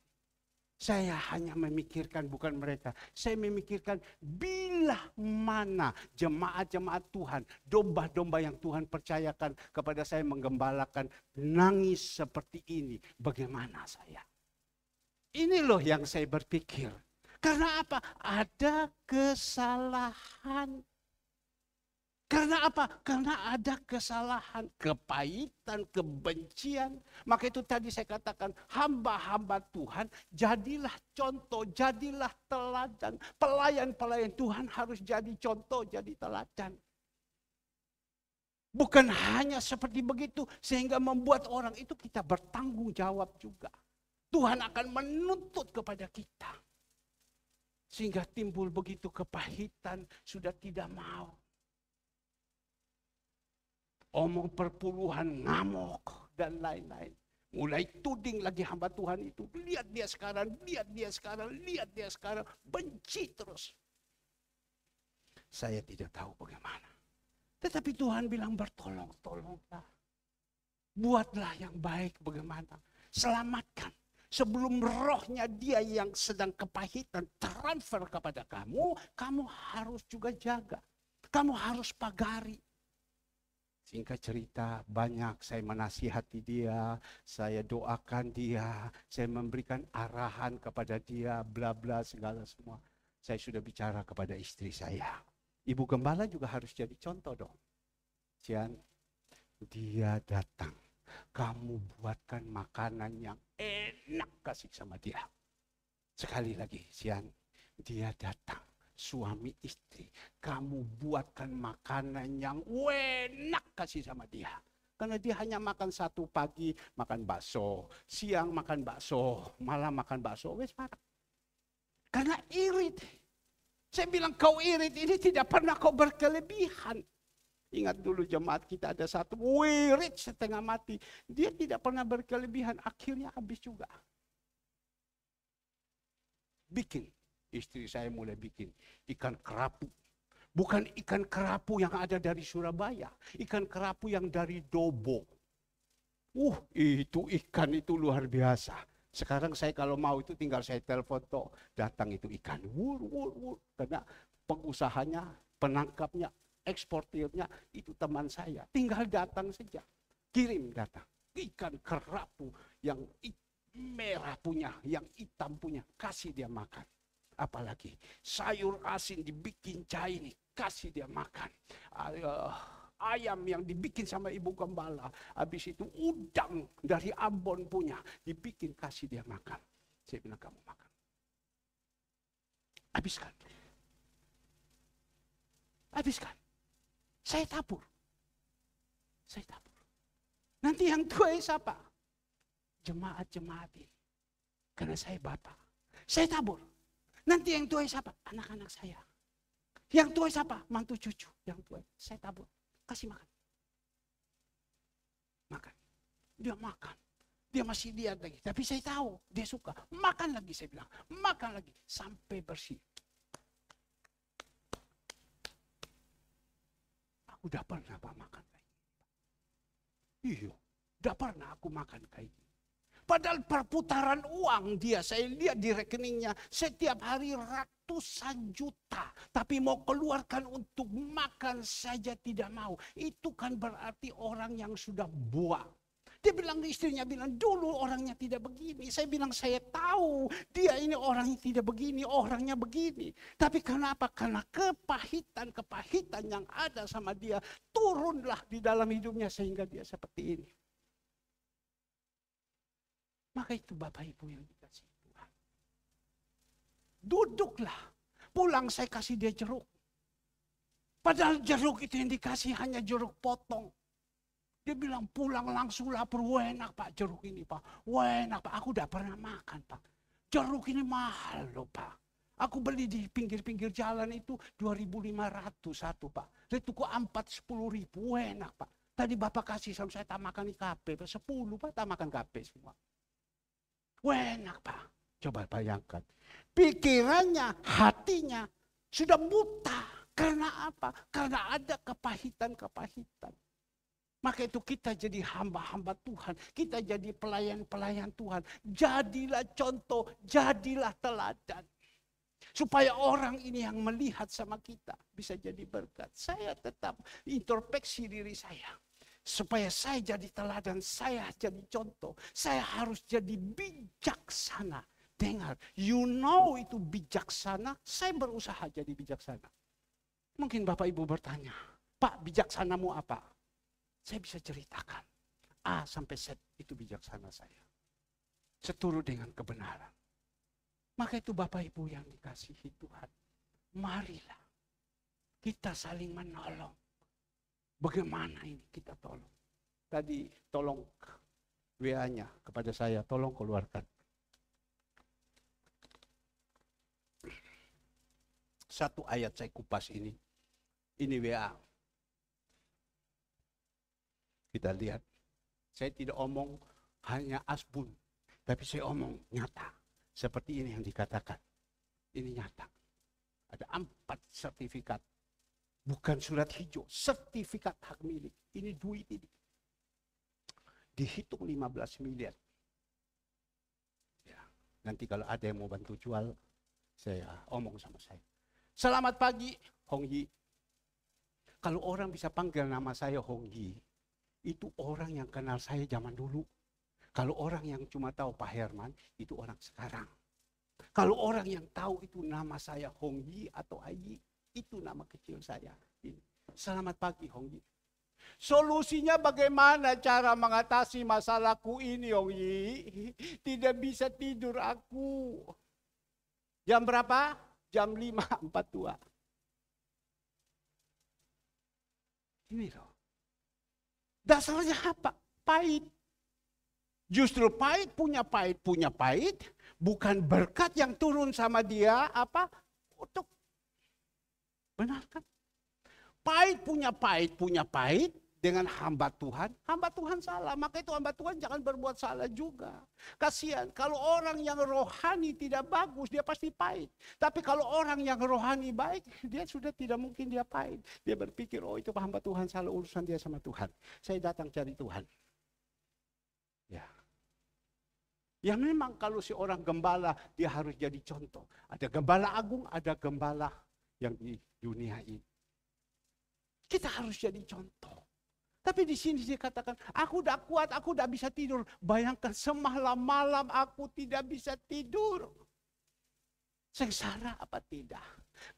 Saya hanya memikirkan bukan mereka. Saya memikirkan bila mana jemaat-jemaat Tuhan, domba-domba yang Tuhan percayakan kepada saya menggembalakan nangis seperti ini. Bagaimana saya? Ini loh yang saya berpikir. Karena apa? Ada kesalahan. Karena apa? Karena ada kesalahan, kepahitan, kebencian. Maka itu tadi saya katakan, hamba-hamba Tuhan, jadilah contoh, jadilah teladan. Pelayan-pelayan Tuhan harus jadi contoh, jadi teladan. Bukan hanya seperti begitu, sehingga membuat orang itu kita bertanggung jawab juga. Tuhan akan menuntut kepada kita. Sehingga timbul begitu kepahitan, sudah tidak mau. Omong perpuluhan, ngamuk, dan lain-lain. Mulai tuding lagi hamba Tuhan itu. Lihat dia sekarang, lihat dia sekarang, lihat dia sekarang. Benci terus. Saya tidak tahu bagaimana. Tetapi Tuhan bilang bertolong-tolonglah. Buatlah yang baik bagaimana. Selamatkan. Sebelum rohnya dia yang sedang kepahitan transfer kepada kamu, kamu harus juga jaga. Kamu harus pagari. Singkat cerita, banyak saya menasihati dia, saya doakan dia, saya memberikan arahan kepada dia, bla bla segala semua. Saya sudah bicara kepada istri saya. Ibu gembala juga harus jadi contoh dong. Cian, dia datang, kamu buatkan makanan yang enak kasih sama dia. Sekali lagi, Cian, dia datang. Suami istri, kamu buatkan makanan yang enak kasih sama dia. Karena dia hanya makan satu pagi, makan bakso. Siang makan bakso, malam makan bakso. Wes makan. Karena irit. Saya bilang kau irit, ini tidak pernah kau berkelebihan. Ingat dulu jemaat kita ada satu, irit setengah mati. Dia tidak pernah berkelebihan, akhirnya habis juga. Bikin. Istri saya mulai bikin ikan kerapu. Bukan ikan kerapu yang ada dari Surabaya. Ikan kerapu yang dari Dobo. Itu ikan itu luar biasa. Sekarang saya kalau mau itu tinggal saya telepon toh, datang itu ikan. Karena pengusahanya, penangkapnya, eksportirnya itu teman saya. Tinggal datang saja. Kirim datang. Ikan kerapu yang merah punya, yang hitam punya. Kasih dia makan. Apalagi sayur asin dibikin cair, kasih dia makan. Ayam yang dibikin sama ibu gembala, habis itu udang dari Ambon punya, dibikin kasih dia makan. Saya bilang kamu makan. Habiskan. Habiskan. Saya tabur. Saya tabur. Nanti yang tua siapa? Jemaat-jemaat ini. Karena saya bapak. Saya tabur. Nanti yang tua siapa? Anak-anak saya. Yang tua siapa? Mantu cucu. Yang tua saya tabur. Kasih makan. Makan. Dia makan. Dia masih lihat lagi. Tapi saya tahu dia suka. Makan lagi saya bilang. Makan lagi. Sampai bersih. Aku udah pernah Pak makan kayak gini. Iya. Udah pernah aku makan kayak gini. Padahal perputaran uang dia, saya lihat di rekeningnya setiap hari ratusan juta. Tapi mau keluarkan untuk makan saja tidak mau. Itu kan berarti orang yang sudah buang. Dia bilang, istrinya bilang, dulu orangnya tidak begini. Saya bilang, saya tahu dia ini orangnya tidak begini, orangnya begini. Tapi kenapa? Karena kepahitan yang ada sama dia turunlah di dalam hidupnya sehingga dia seperti ini. Maka itu Bapak Ibu yang dikasih Tuhan. Duduklah. Pulang saya kasih dia jeruk. Padahal jeruk itu yang dikasih hanya jeruk potong. Dia bilang pulang langsung lapar. Wah enak Pak jeruk ini Pak. Wah enak Pak. Aku udah pernah makan Pak. Jeruk ini mahal loh Pak. Aku beli di pinggir-pinggir jalan itu 2.500 satu Pak. Di toko 10.000. Wah enak Pak. Tadi Bapak kasih sama saya tak makan IKP. 10 Pak tak makan KP semua. Wah enak Pak. Coba bayangkan. Pikirannya, hatinya sudah buta. Karena apa? Karena ada kepahitan-kepahitan. Maka itu kita jadi hamba-hamba Tuhan. Kita jadi pelayan-pelayan Tuhan. Jadilah contoh, jadilah teladan. Supaya orang ini yang melihat sama kita bisa jadi berkat. Saya tetap introspeksi diri saya. Supaya saya jadi teladan, saya jadi contoh. Saya harus jadi bijaksana. Dengar, you know itu bijaksana, saya berusaha jadi bijaksana. Mungkin Bapak Ibu bertanya, Pak bijaksanamu apa? Saya bisa ceritakan. A sampai Z itu bijaksana saya. Seturut dengan kebenaran. Maka itu Bapak Ibu yang dikasihi Tuhan. Marilah kita saling menolong. Bagaimana ini kita tolong? Tadi tolong WA-nya kepada saya, tolong keluarkan. Satu ayat saya kupas ini. Ini WA. Kita lihat. Saya tidak omong hanya asbun. Tapi saya omong nyata. Seperti ini yang dikatakan. Ini nyata. Ada 4 sertifikat. Bukan surat hijau. Sertifikat hak milik. Ini duit ini. Dihitung 15 miliar. Ya, nanti kalau ada yang mau bantu jual, saya omong sama saya. Selamat pagi, Hong Yi. Kalau orang bisa panggil nama saya Hong Yi, itu orang yang kenal saya zaman dulu. Kalau orang yang cuma tahu Pak Herman, itu orang sekarang. Kalau orang yang tahu itu nama saya Hong Yi atau Ayi, itu nama kecil saya. Ini. Selamat pagi, Hong Yi. Solusinya bagaimana cara mengatasi masalahku ini, Hong Yi? Tidak bisa tidur aku. Jam berapa? Jam 5.42. Ini loh. Dasarnya apa? Pahit. Justru pahit punya pahit. Bukan berkat yang turun sama dia, apa? Untuk. Benar kan? Pahit punya pahit. Dengan hamba Tuhan salah. Maka itu hamba Tuhan jangan berbuat salah juga. Kasihan, kalau orang yang rohani tidak bagus, dia pasti pahit. Tapi kalau orang yang rohani baik, dia sudah tidak mungkin dia pahit. Dia berpikir, oh itu hamba Tuhan salah, urusan dia sama Tuhan. Saya datang cari Tuhan. Ya. Ya memang kalau si orang gembala, dia harus jadi contoh. Ada gembala agung, ada gembala yang di dunia ini. Kita harus jadi contoh. Tapi di sini dia katakan, aku udah kuat, aku udah bisa tidur. Bayangkan semalam malam aku tidak bisa tidur. Sengsara apa tidak?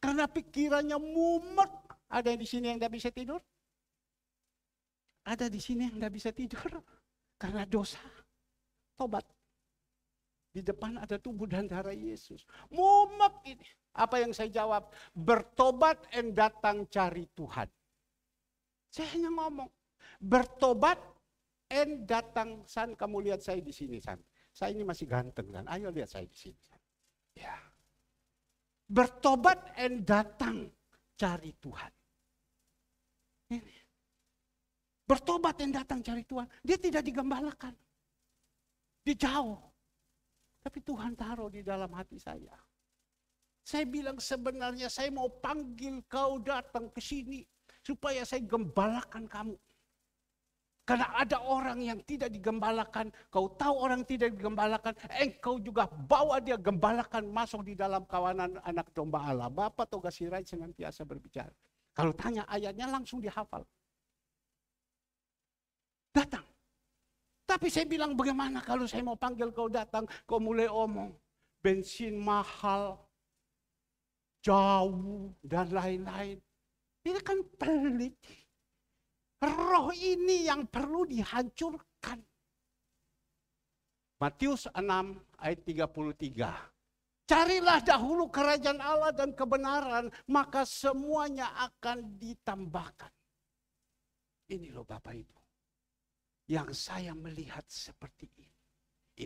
Karena pikirannya mumet. Ada di sini yang tidak bisa tidur? Ada di sini yang tidak bisa tidur? Karena dosa. Tobat. Di depan ada tubuh dan darah Yesus. Mumet ini. Apa yang saya jawab? Bertobat dan datang cari Tuhan. Saya hanya ngomong. Bertobat and datang. San, kamu lihat saya di sini, San. Saya ini masih ganteng kan. Ayo lihat saya di sini, San. Ya. Bertobat and datang cari Tuhan. Ini. Bertobat and datang cari Tuhan. Dia tidak digembalakan. Dia jauh. Tapi Tuhan taruh di dalam hati saya. Saya bilang sebenarnya saya mau panggil kau datang ke sini. Supaya saya gembalakan kamu. Karena ada orang yang tidak digembalakan, kau tahu orang tidak digembalakan, engkau juga bawa dia gembalakan masuk di dalam kawanan anak domba Allah. Bapak Toga Sirait senantiasa berbicara. Kalau tanya ayatnya langsung dihafal. Datang. Tapi saya bilang bagaimana kalau saya mau panggil kau datang, kau mulai omong. Bensin mahal, jauh, dan lain-lain. Ini kan pelit. Roh ini yang perlu dihancurkan. Matius 6 ayat 33. Carilah dahulu kerajaan Allah dan kebenaran, maka semuanya akan ditambahkan. Ini loh Bapak Ibu, yang saya melihat seperti ini.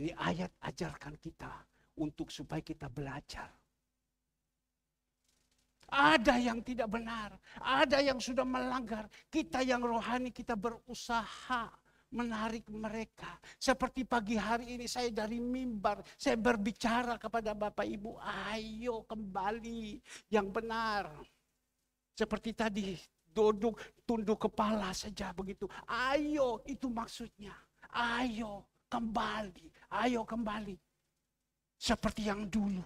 Ini ayat ajarkan kita untuk supaya kita belajar. Ada yang tidak benar, ada yang sudah melanggar. Kita yang rohani, kita berusaha menarik mereka. Seperti pagi hari ini saya dari mimbar, saya berbicara kepada Bapak Ibu, ayo kembali yang benar. Seperti tadi, duduk, tunduk kepala saja begitu. Ayo, itu maksudnya. Ayo kembali, ayo kembali. Seperti yang dulu.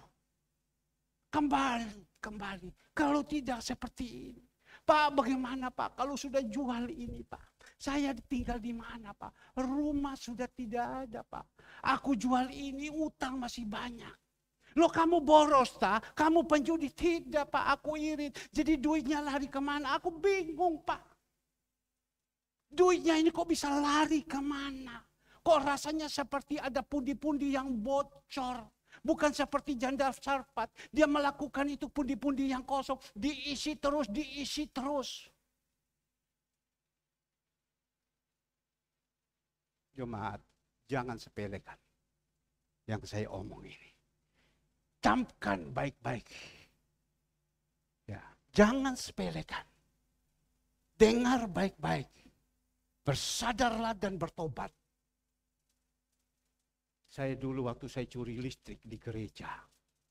Kembali. Kalau tidak seperti ini. Pak, bagaimana Pak? Kalau sudah jual ini Pak. Saya tinggal di mana Pak? Rumah sudah tidak ada Pak. Aku jual ini, utang masih banyak. Loh kamu boros tak? Kamu penjudi? Tidak Pak, aku irit. Jadi duitnya lari kemana? Aku bingung Pak. Duitnya ini kok bisa lari kemana? Kok rasanya seperti ada pundi-pundi yang bocor. Bukan seperti janda Sarfat. Dia melakukan itu pundi-pundi yang kosong. Diisi terus. Jemaat, jangan sepelekan yang saya omong ini. Camkan baik-baik. Ya, jangan sepelekan. Dengar baik-baik. Bersadarlah dan bertobat. Saya dulu waktu saya curi listrik di gereja.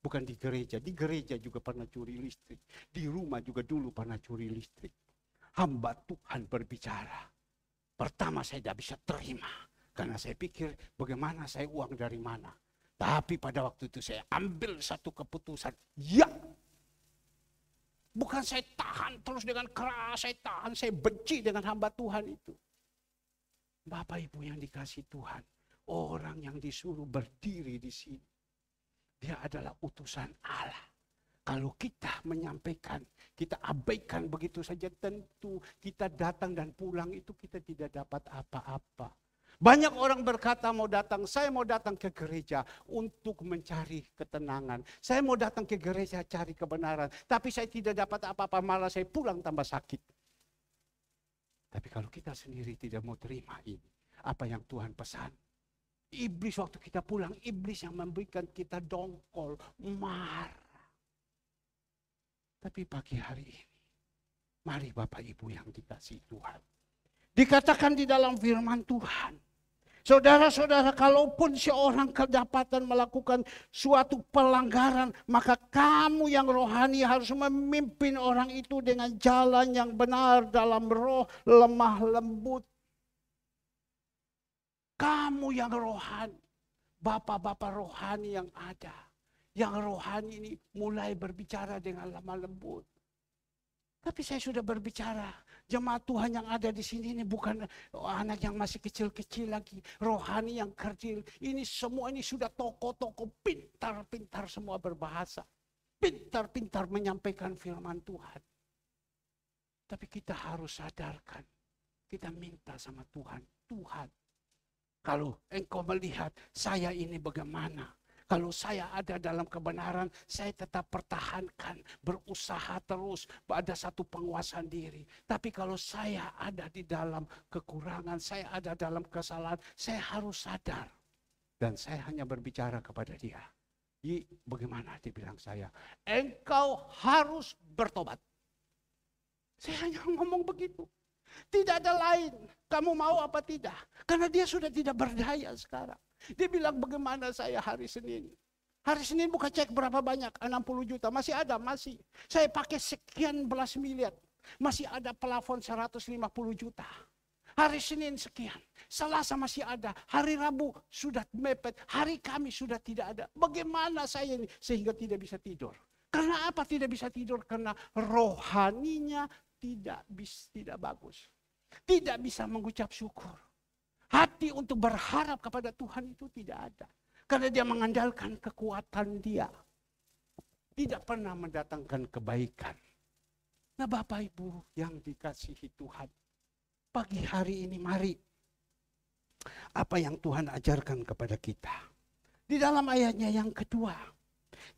Bukan di gereja juga pernah curi listrik. Di rumah juga dulu pernah curi listrik. Hamba Tuhan berbicara. Pertama saya tidak bisa terima. Karena saya pikir bagaimana saya uang dari mana. Tapi pada waktu itu saya ambil satu keputusan. Ya. Bukan saya tahan terus dengan keras. Saya benci dengan hamba Tuhan itu. Bapak Ibu yang dikasih Tuhan. Orang yang disuruh berdiri di sini. Dia adalah utusan Allah. Kalau kita menyampaikan, kita abaikan begitu saja, tentu kita datang dan pulang itu kita tidak dapat apa-apa. Banyak orang berkata saya mau datang ke gereja untuk mencari ketenangan. Saya mau datang ke gereja cari kebenaran. Tapi saya tidak dapat apa-apa, malah saya pulang tambah sakit. Tapi kalau kita sendiri tidak mau terima ini, apa yang Tuhan pesan. Iblis waktu kita pulang, iblis yang memberikan kita dongkol, marah. Tapi pagi hari ini, mari Bapak Ibu yang dikasihi Tuhan. Dikatakan di dalam firman Tuhan, saudara-saudara, kalaupun seorang kedapatan melakukan suatu pelanggaran, maka kamu yang rohani harus memimpin orang itu dengan jalan yang benar dalam roh lemah lembut. Kamu yang rohani, bapak-bapak rohani yang ada, yang rohani ini mulai berbicara dengan lemah lembut. Tapi saya sudah berbicara, jemaat Tuhan yang ada di sini ini bukan anak yang masih kecil-kecil lagi, rohani yang kerdil. Ini semua ini sudah tokoh-tokoh pintar-pintar semua berbahasa. Pintar-pintar menyampaikan firman Tuhan. Tapi kita harus sadarkan, kita minta sama Tuhan, Tuhan, kalau engkau melihat saya ini bagaimana, kalau saya ada dalam kebenaran, saya tetap pertahankan, berusaha terus, ada satu penguasaan diri. Tapi kalau saya ada di dalam kekurangan, saya ada dalam kesalahan, saya harus sadar. Dan saya hanya berbicara kepada dia. Bagaimana dia bilang saya? Engkau harus bertobat. Saya hanya ngomong begitu. Tidak ada lain. Kamu mau apa tidak? Karena dia sudah tidak berdaya sekarang. Dia bilang bagaimana saya hari Senin. Hari Senin buka cek berapa banyak? 60 juta. Masih ada, masih. Saya pakai sekian belas miliar. Masih ada plafon 150 juta. Hari Senin sekian. Selasa masih ada. Hari Rabu sudah mepet. Hari Kamis sudah tidak ada. Bagaimana saya ini? Sehingga tidak bisa tidur. Karena apa tidak bisa tidur? Karena rohaninya tidak bagus. Tidak bisa mengucap syukur. Hati untuk berharap kepada Tuhan itu tidak ada. Karena dia mengandalkan kekuatan dia. Tidak pernah mendatangkan kebaikan. Nah Bapak Ibu yang dikasihi Tuhan. Pagi hari ini mari. Apa yang Tuhan ajarkan kepada kita. Di dalam ayatnya yang kedua,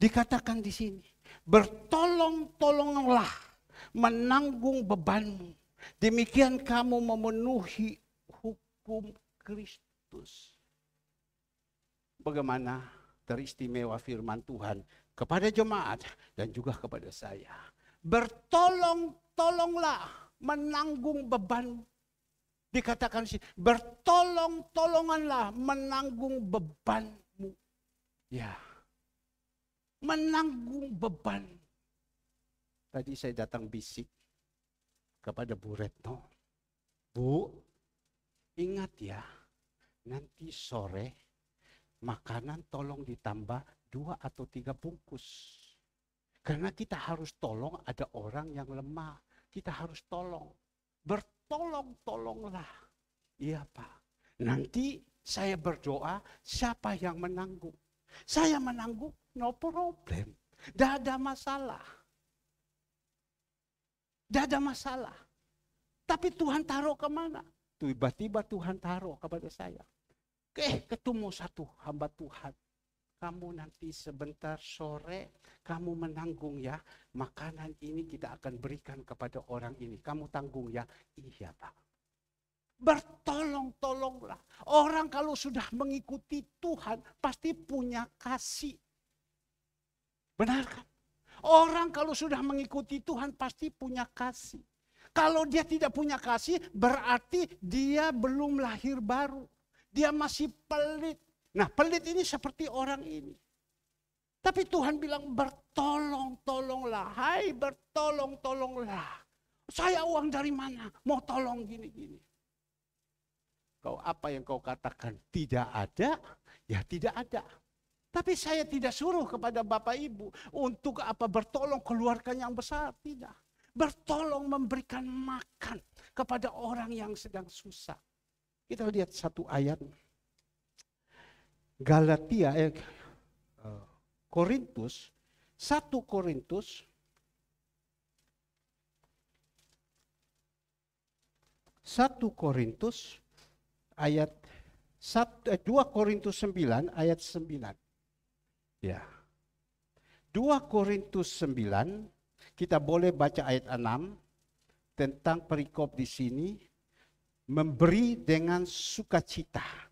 dikatakan di sini, bertolong-tolonglah menanggung bebanmu. Demikian kamu memenuhi hukum Kristus. Bagaimana teristimewa firman Tuhan kepada jemaat dan juga kepada saya. Bertolong-tolonglah menanggung beban. Dikatakan sih, bertolong-tolonganlah menanggung bebanmu. Ya, menanggung beban. Tadi saya datang bisik kepada Bu Retno. Bu, ingat ya, nanti sore makanan tolong ditambah 2 atau 3 bungkus. Karena kita harus tolong, ada orang yang lemah. Kita harus tolong. Bertolong-tolonglah. Iya Pak. Nanti saya berdoa, siapa yang menanggung? Saya menanggung, no problem. Tidak ada masalah. Tidak ada masalah. Tapi Tuhan taruh kemana? Tiba-tiba Tuhan taruh kepada saya. Ketemu satu hamba Tuhan. Kamu nanti sebentar sore, kamu menanggung ya. Makanan ini kita akan berikan kepada orang ini. Kamu tanggung ya. Iya Pak. Bertolong-tolonglah. Orang kalau sudah mengikuti Tuhan, pasti punya kasih. Benar kan? Orang kalau sudah mengikuti Tuhan, pasti punya kasih. Kalau dia tidak punya kasih, berarti dia belum lahir baru. Dia masih pelit. Nah, pelit ini seperti orang ini. Tapi Tuhan bilang bertolong-tolonglah. Hai, bertolong-tolonglah. Saya uang dari mana? Mau tolong gini-gini. Apa yang kau katakan tidak ada, ya tidak ada. Tapi saya tidak suruh kepada Bapak Ibu untuk apa bertolong keluarkan yang besar, tidak. Bertolong memberikan makan kepada orang yang sedang susah. Kita lihat satu ayat. Galatia, Korintus, 1 Korintus, 1 Korintus ayat 2 Korintus 9 ayat 9. Ya. 2 Korintus 9, kita boleh baca ayat 6 tentang perikop di sini, memberi dengan sukacita.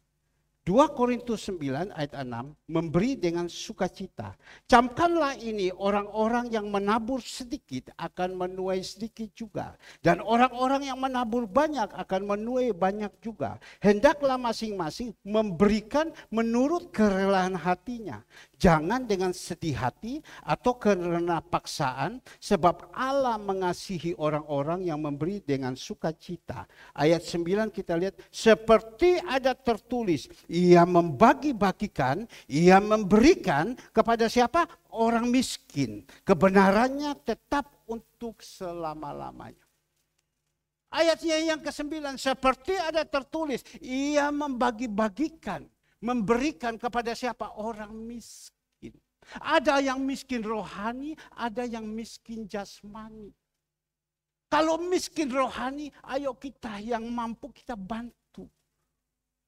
2 Korintus 9 ayat 6, memberi dengan sukacita. Camkanlah ini, orang-orang yang menabur sedikit akan menuai sedikit juga. Dan orang-orang yang menabur banyak akan menuai banyak juga. Hendaklah masing-masing memberikan menurut kerelaan hatinya. Jangan dengan sedih hati atau karena paksaan, sebab Allah mengasihi orang-orang yang memberi dengan sukacita. Ayat 9 kita lihat, seperti ada tertulis, ia membagi-bagikan, ia memberikan kepada siapa? Orang miskin. Kebenarannya tetap untuk selama-lamanya. Ayatnya yang ke-9, seperti ada tertulis, ia membagi-bagikan, memberikan kepada siapa? Orang miskin. Ada yang miskin rohani, ada yang miskin jasmani. Kalau miskin rohani, ayo kita yang mampu kita bantu.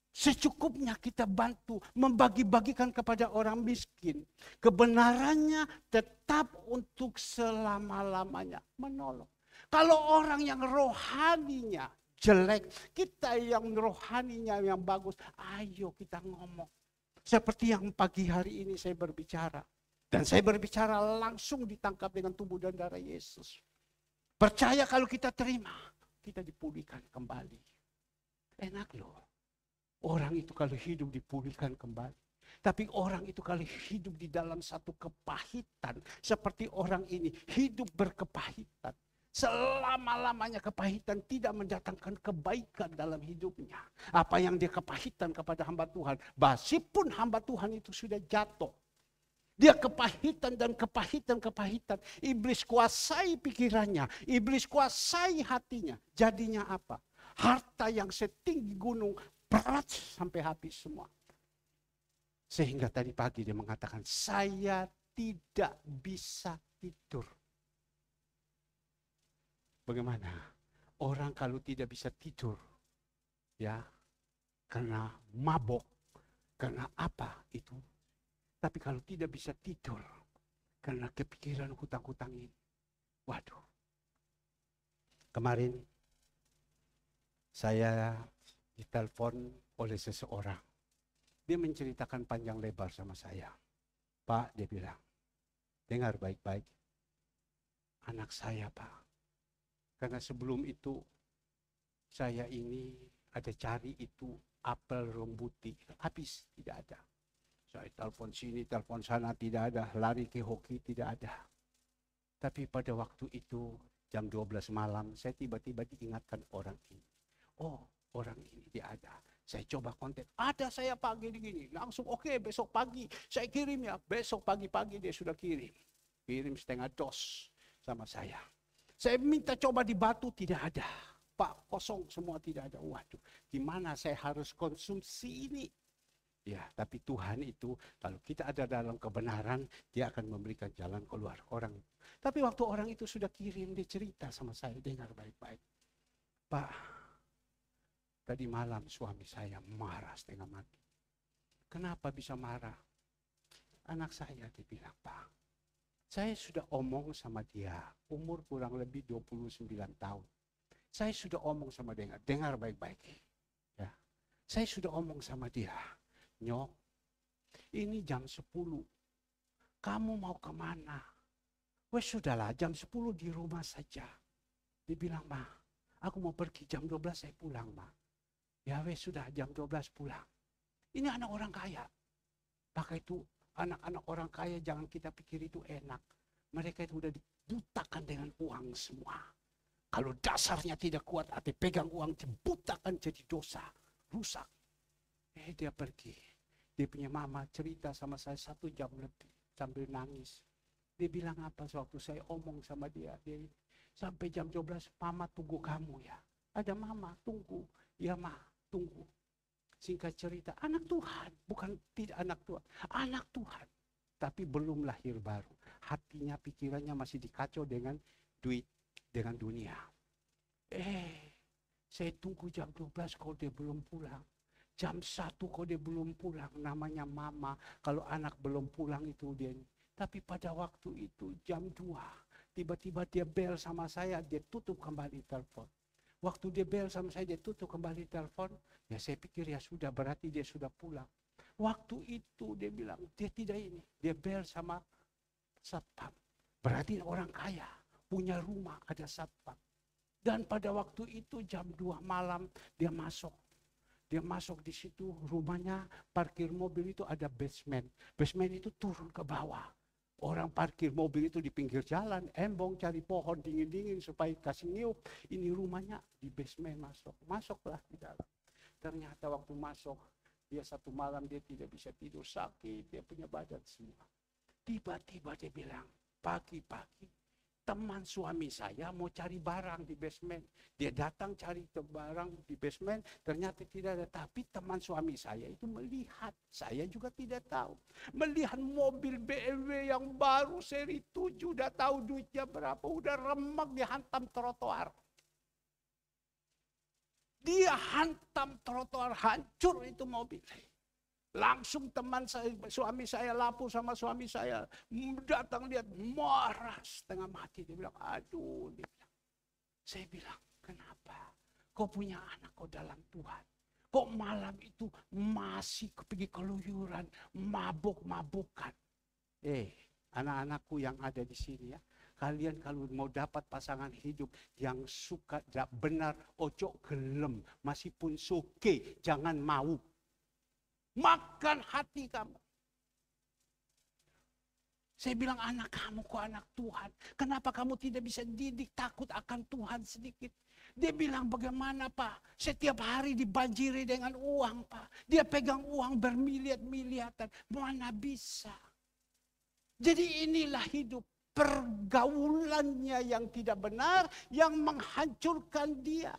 Secukupnya kita bantu, membagi-bagikan kepada orang miskin. Kebenarannya tetap untuk selama-lamanya, menolong. Kalau orang yang rohaninya jelek, kita yang rohaninya yang bagus, ayo kita ngomong. Seperti yang pagi hari ini saya berbicara. Dan saya berbicara langsung ditangkap dengan tubuh dan darah Yesus. Percaya kalau kita terima, kita dipulihkan kembali. Enak loh. Orang itu kalau hidup dipulihkan kembali. Tapi orang itu kalau hidup di dalam satu kepahitan. Seperti orang ini hidup berkepahitan. Selama-lamanya kepahitan tidak mendatangkan kebaikan dalam hidupnya. Apa yang dia kepahitan kepada hamba Tuhan. Meskipun hamba Tuhan itu sudah jatuh. Dia kepahitan dan kepahitan. Iblis kuasai pikirannya. Iblis kuasai hatinya. Jadinya apa? Harta yang setinggi gunung. Berat sampai habis semua. Sehingga tadi pagi dia mengatakan, saya tidak bisa tidur. Bagaimana? Orang kalau tidak bisa tidur, ya karena mabok, karena apa itu. Tapi kalau tidak bisa tidur, karena kepikiran hutang-hutang ini. Waduh. Kemarin saya ditelepon oleh seseorang. Dia menceritakan panjang lebar sama saya. Pak, dia bilang, dengar baik-baik. Anak saya, Pak. Karena sebelum itu, saya ini ada cari itu apel rembuti. Habis, tidak ada. Saya telepon sini, telepon sana, tidak ada. Lari ke hoki, tidak ada. Tapi pada waktu itu, jam 12 malam, saya tiba-tiba diingatkan orang ini. Oh, orang ini dia ada. Saya coba kontak, ada saya pagi gini. Langsung oke, besok pagi saya kirim ya. Besok pagi-pagi dia sudah kirim. Kirim setengah dos sama saya. Saya minta coba di Batu, tidak ada. Pak, kosong semua, tidak ada. Waduh, gimana saya harus konsumsi ini? Ya, tapi Tuhan itu, kalau kita ada dalam kebenaran, dia akan memberikan jalan keluar orang. Tapi waktu orang itu sudah kirim, dia cerita sama saya, dengar baik-baik. Pak, tadi malam suami saya marah setengah mati. Kenapa bisa marah? Anak saya dibilang, Pak, saya sudah omong sama dia, umur kurang lebih 29 tahun. Saya sudah omong sama dia, dengar baik-baik. Ya. Saya sudah omong sama dia, Nyok, ini jam 10, kamu mau kemana? Wes sudahlah, jam 10 di rumah saja. Dia bilang, Ma, aku mau pergi jam 12 saya pulang, Ma. Ya wes sudah, jam 12 pulang. Ini anak orang kaya. Maka itu anak-anak orang kaya jangan kita pikir itu enak. Mereka itu udah dibutakan dengan uang semua. Kalau dasarnya tidak kuat, hati pegang uang, dibutakan jadi dosa. Rusak. Dia pergi. Dia punya mama cerita sama saya 1 jam lebih. Sambil nangis. Dia bilang apa sewaktu saya omong sama dia. Dia sampai jam 12, Mama tunggu kamu ya. Ada Mama, tunggu. Ya Ma, tunggu. Singkat cerita, anak Tuhan. Bukan tidak anak Tuhan. Anak Tuhan. Tapi belum lahir baru. Hatinya, pikirannya masih dikacau dengan duit, dengan dunia. Saya tunggu jam 12 kalau dia belum pulang. Jam 1 kalau dia belum pulang. Namanya Mama. Kalau anak belum pulang itu dia. Tapi pada waktu itu jam 2. Tiba-tiba dia bel sama saya. Dia tutup kembali telepon. Waktu dia bel sama saya, dia tutup kembali telepon. Ya saya pikir ya sudah, berarti dia sudah pulang. Waktu itu dia bilang, dia tidak ini. Dia bel sama satpam. Berarti orang kaya. Punya rumah, ada satpam. Dan pada waktu itu jam 2 malam dia masuk. Dia masuk di situ, rumahnya parkir mobil itu ada basement. Basement itu turun ke bawah. Orang parkir mobil itu di pinggir jalan, embong cari pohon dingin-dingin supaya kasih niup. Ini rumahnya di basement masuk. Masuklah di dalam. Ternyata waktu masuk, dia 1 malam dia tidak bisa tidur, sakit, dia punya badan semua. Tiba-tiba dia bilang, pagi-pagi teman suami saya mau cari barang di basement. Dia datang cari barang di basement, ternyata tidak ada. Tapi teman suami saya itu melihat, saya juga tidak tahu. Melihat mobil BMW yang baru seri 7, udah tahu duitnya berapa, udah remak dihantam trotoar. Dia hantam trotoar, hancur itu mobil. Langsung teman saya, suami saya lapor sama suami saya. Datang lihat, marah setengah mati. Dia bilang, aduh. Dia bilang. Saya bilang, kenapa? Kau punya anak kau dalam Tuhan. Kok malam itu masih pergi keluyuran, mabuk-mabukan. Anak-anakku yang ada di sini ya. Kalian kalau mau dapat pasangan hidup yang suka benar, ojo gelem. Masih pun suke, jangan mau. Makan hati kamu. Saya bilang, anak kamu kok anak Tuhan. Kenapa kamu tidak bisa didik takut akan Tuhan sedikit? Dia bilang, bagaimana Pak? Setiap hari dibanjiri dengan uang Pak. Dia pegang uang bermiliar-miliaran. Mana bisa? Jadi inilah hidup. Pergaulannya yang tidak benar, yang menghancurkan dia.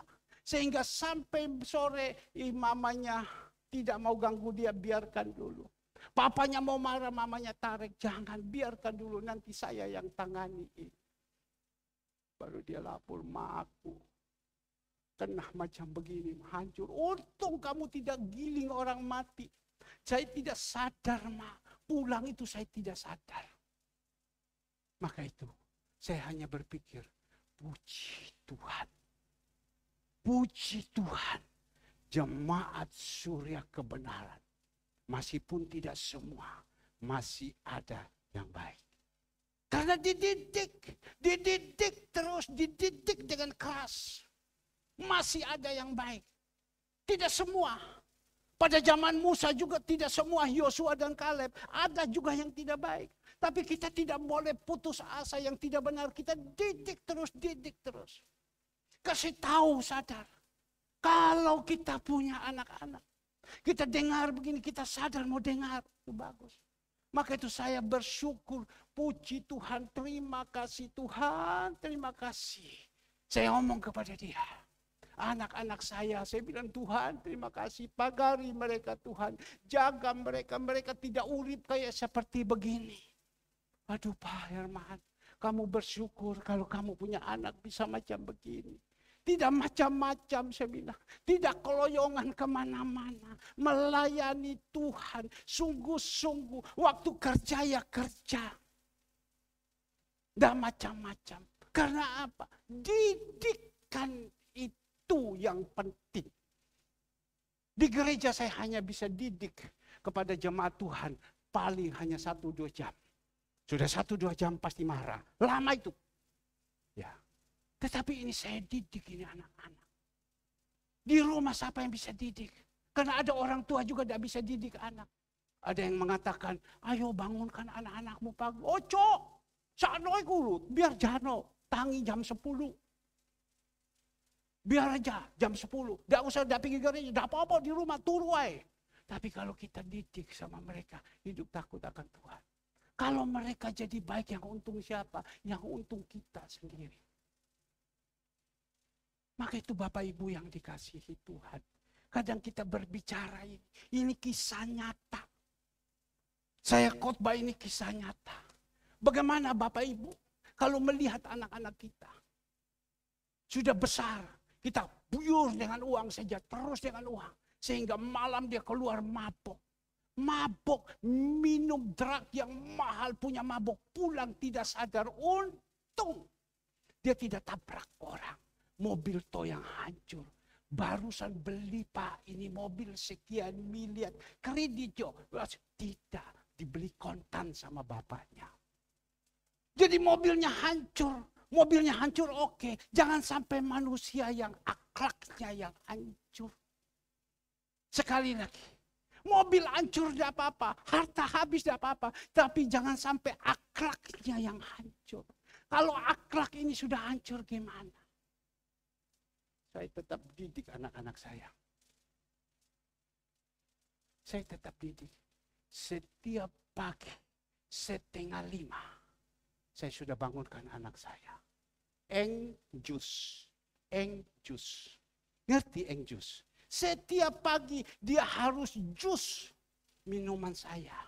Sehingga sampai sore, mamanya tidak mau ganggu dia, biarkan dulu. Papanya mau marah, mamanya tarik. Jangan, biarkan dulu, nanti saya yang tangani. Baru dia lapor, Ma, kena macam begini, hancur. Untung kamu tidak giling orang mati. Saya tidak sadar, Ma. Pulang itu saya tidak sadar. Maka itu, saya hanya berpikir, puji Tuhan. Puji Tuhan. Jemaat Surya Kebenaran. Meskipun tidak semua, masih ada yang baik. Karena dididik terus, dididik dengan keras. Masih ada yang baik. Tidak semua. Pada zaman Musa juga tidak semua, Yosua dan Kaleb. Ada juga yang tidak baik. Tapi kita tidak boleh putus asa yang tidak benar. Kita didik terus. Kasih tahu, sadar. Kalau kita punya anak-anak. Kita dengar begini, kita sadar mau dengar. Itu bagus. Maka itu saya bersyukur. Puji Tuhan, terima kasih Tuhan, terima kasih. Saya ngomong kepada dia. Anak-anak saya bilang Tuhan terima kasih, pagari mereka Tuhan, jaga mereka, mereka tidak urip kayak seperti begini. Aduh Pak Herman, kamu bersyukur kalau kamu punya anak bisa macam begini. Tidak macam-macam saya bilang, tidak keloyongan kemana-mana, melayani Tuhan, sungguh-sungguh, waktu kerja ya kerja. Tidak macam-macam, karena apa? Didikan itu yang penting. Di gereja saya hanya bisa didik kepada jemaat Tuhan paling hanya 1-2 jam. Sudah 1-2 jam pasti marah. Lama itu. Ya. Tetapi ini saya didik ini anak-anak. Di rumah siapa yang bisa didik? Karena ada orang tua juga tidak bisa didik anak. Ada yang mengatakan, ayo bangunkan anak-anakmu pagi. Ojo, sanoi kulut, biar jano, tangi jam 10. Biar aja jam 10. Tidak usah pergi gereja. Tidak apa-apa di rumah. Turu aja. Tapi kalau kita didik sama mereka. Hidup takut akan Tuhan. Kalau mereka jadi baik. Yang untung siapa? Yang untung kita sendiri. Maka itu Bapak Ibu yang dikasihi Tuhan. Kadang kita berbicara ini. Ini kisah nyata. Saya khotbah ini kisah nyata. Bagaimana Bapak Ibu? Kalau melihat anak-anak kita. Sudah besar. Kita buyur dengan uang saja, terus dengan uang. Sehingga malam dia keluar mabok. Mabok, minum drug yang mahal, punya mabok. Pulang tidak sadar, untung. Dia tidak tabrak orang. Mobil toh yang hancur. Barusan beli Pak, ini mobil sekian miliar. Kredit jo. Tidak, dibeli kontan sama bapaknya. Jadi mobilnya hancur. Mobilnya hancur oke. Jangan sampai manusia yang akhlaknya yang hancur. Sekali lagi. Mobil hancur tidak apa-apa. Harta habis tidak apa-apa. Tapi jangan sampai akhlaknya yang hancur. Kalau akhlak ini sudah hancur gimana? Saya tetap didik anak-anak saya. Saya tetap didik. Setiap pagi 4:30. Saya sudah bangunkan anak saya. Eng jus. Ngerti eng jus? Setiap pagi dia harus jus minuman saya.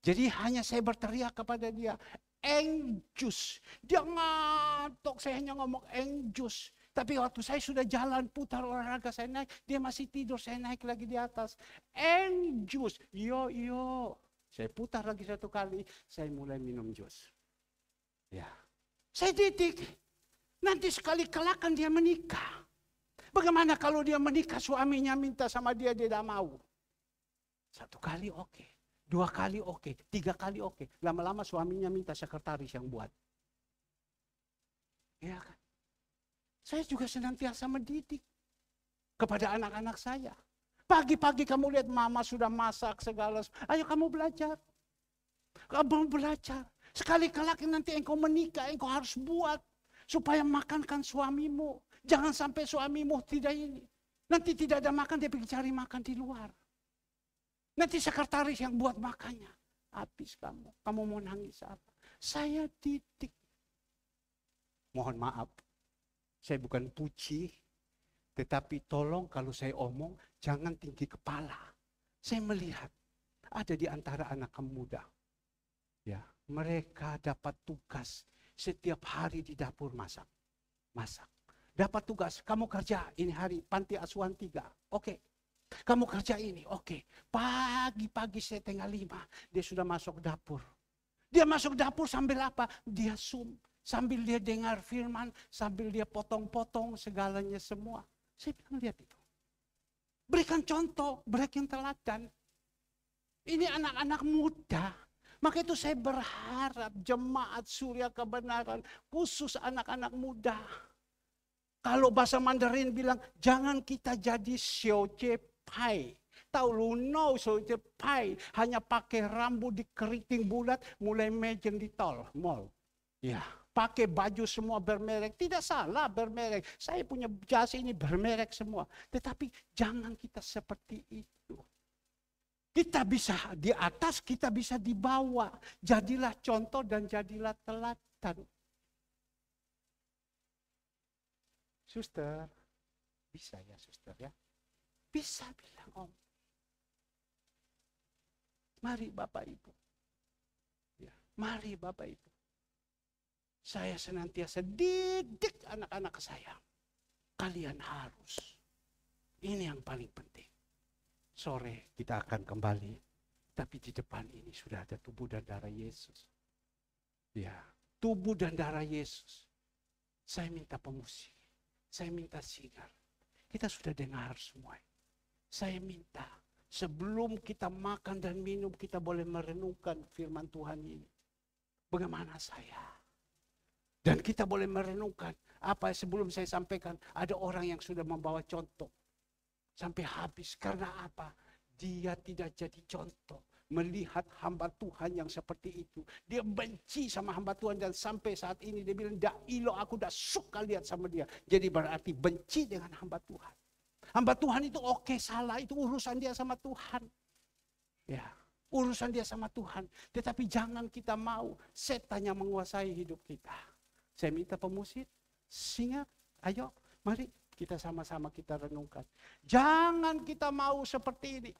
Jadi hanya saya berteriak kepada dia, eng jus. Dia ngantuk, saya hanya ngomong eng jus. Tapi waktu saya sudah jalan putar olahraga, saya naik, dia masih tidur, saya naik lagi di atas. Eng jus, yo. Saya putar lagi 1 kali, saya mulai minum jus. Ya, saya didik. Nanti sekali kelakan dia menikah. Bagaimana kalau dia menikah suaminya minta sama dia tidak mau? 1 kali oke, 2 kali oke, 3 kali oke. Lama-lama suaminya minta sekretaris yang buat. Ya kan? Saya juga senantiasa mendidik kepada anak-anak saya. Pagi-pagi kamu lihat mama sudah masak segala. Ayo kamu belajar. Kamu belajar. Sekali kelak nanti engkau menikah, engkau harus buat supaya makankan suamimu. Jangan sampai suamimu tidak ini. Nanti tidak ada makan, dia pergi cari makan di luar. Nanti sekretaris yang buat makannya. Habis kamu mau nangis apa? Saya didik. Mohon maaf, saya bukan puji, tetapi tolong kalau saya omong, jangan tinggi kepala. Saya melihat ada di antara anak muda. Ya, mereka dapat tugas setiap hari di dapur masak. dapat tugas, kamu kerja ini hari panti asuhan 3. Oke. Kamu kerja ini, oke. Pagi-pagi 4:30 dia sudah masuk dapur. Dia masuk dapur sambil apa? Dia Zoom, sambil dia dengar firman, sambil dia potong-potong segalanya semua. Saya bilang lihat itu. Berikan contoh, berikan teladan. Ini anak-anak muda. Maka itu saya berharap jemaat Surya Kebenaran, khusus anak-anak muda. Kalau bahasa Mandarin bilang, jangan kita jadi pai. Tahu lu no pai. Hanya pakai rambut di keriting bulat, mulai mejen di tol, mall. Ya, pakai baju semua bermerek. Tidak salah bermerek. Saya punya jas ini bermerek semua. Tetapi jangan kita seperti itu. Kita bisa di atas, kita bisa di bawah. Jadilah contoh dan jadilah teladan. Suster, bisa ya suster ya? Bisa bilang om. Mari Bapak Ibu. Ya, mari Bapak Ibu. Saya senantiasa didik anak-anak saya. Kalian harus. Ini yang paling penting. Sore kita akan kembali. Tapi di depan ini sudah ada tubuh dan darah Yesus. Ya, tubuh dan darah Yesus. Saya minta pemusik. Saya minta sinar. Kita sudah dengar semua. Saya minta sebelum kita makan dan minum kita boleh merenungkan firman Tuhan ini. Bagaimana saya? Dan kita boleh merenungkan apa sebelum saya sampaikan. Ada orang yang sudah membawa contoh. Sampai habis. Karena apa? Dia tidak jadi contoh. Melihat hamba Tuhan yang seperti itu. Dia benci sama hamba Tuhan. Dan sampai saat ini dia bilang, aku dah suka lihat sama dia. Jadi berarti benci dengan hamba Tuhan. Hamba Tuhan itu oke, salah. Itu urusan dia sama Tuhan. Ya, urusan dia sama Tuhan. Tetapi jangan kita mau setan yang menguasai hidup kita. Saya minta pemusik, singer, ayo mari kita sama-sama kita renungkan. Jangan kita mau seperti ini.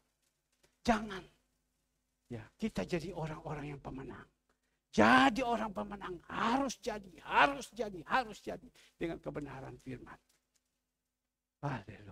Jangan. Ya, kita jadi orang-orang yang pemenang. Jadi orang pemenang harus jadi dengan kebenaran firman. Haleluya.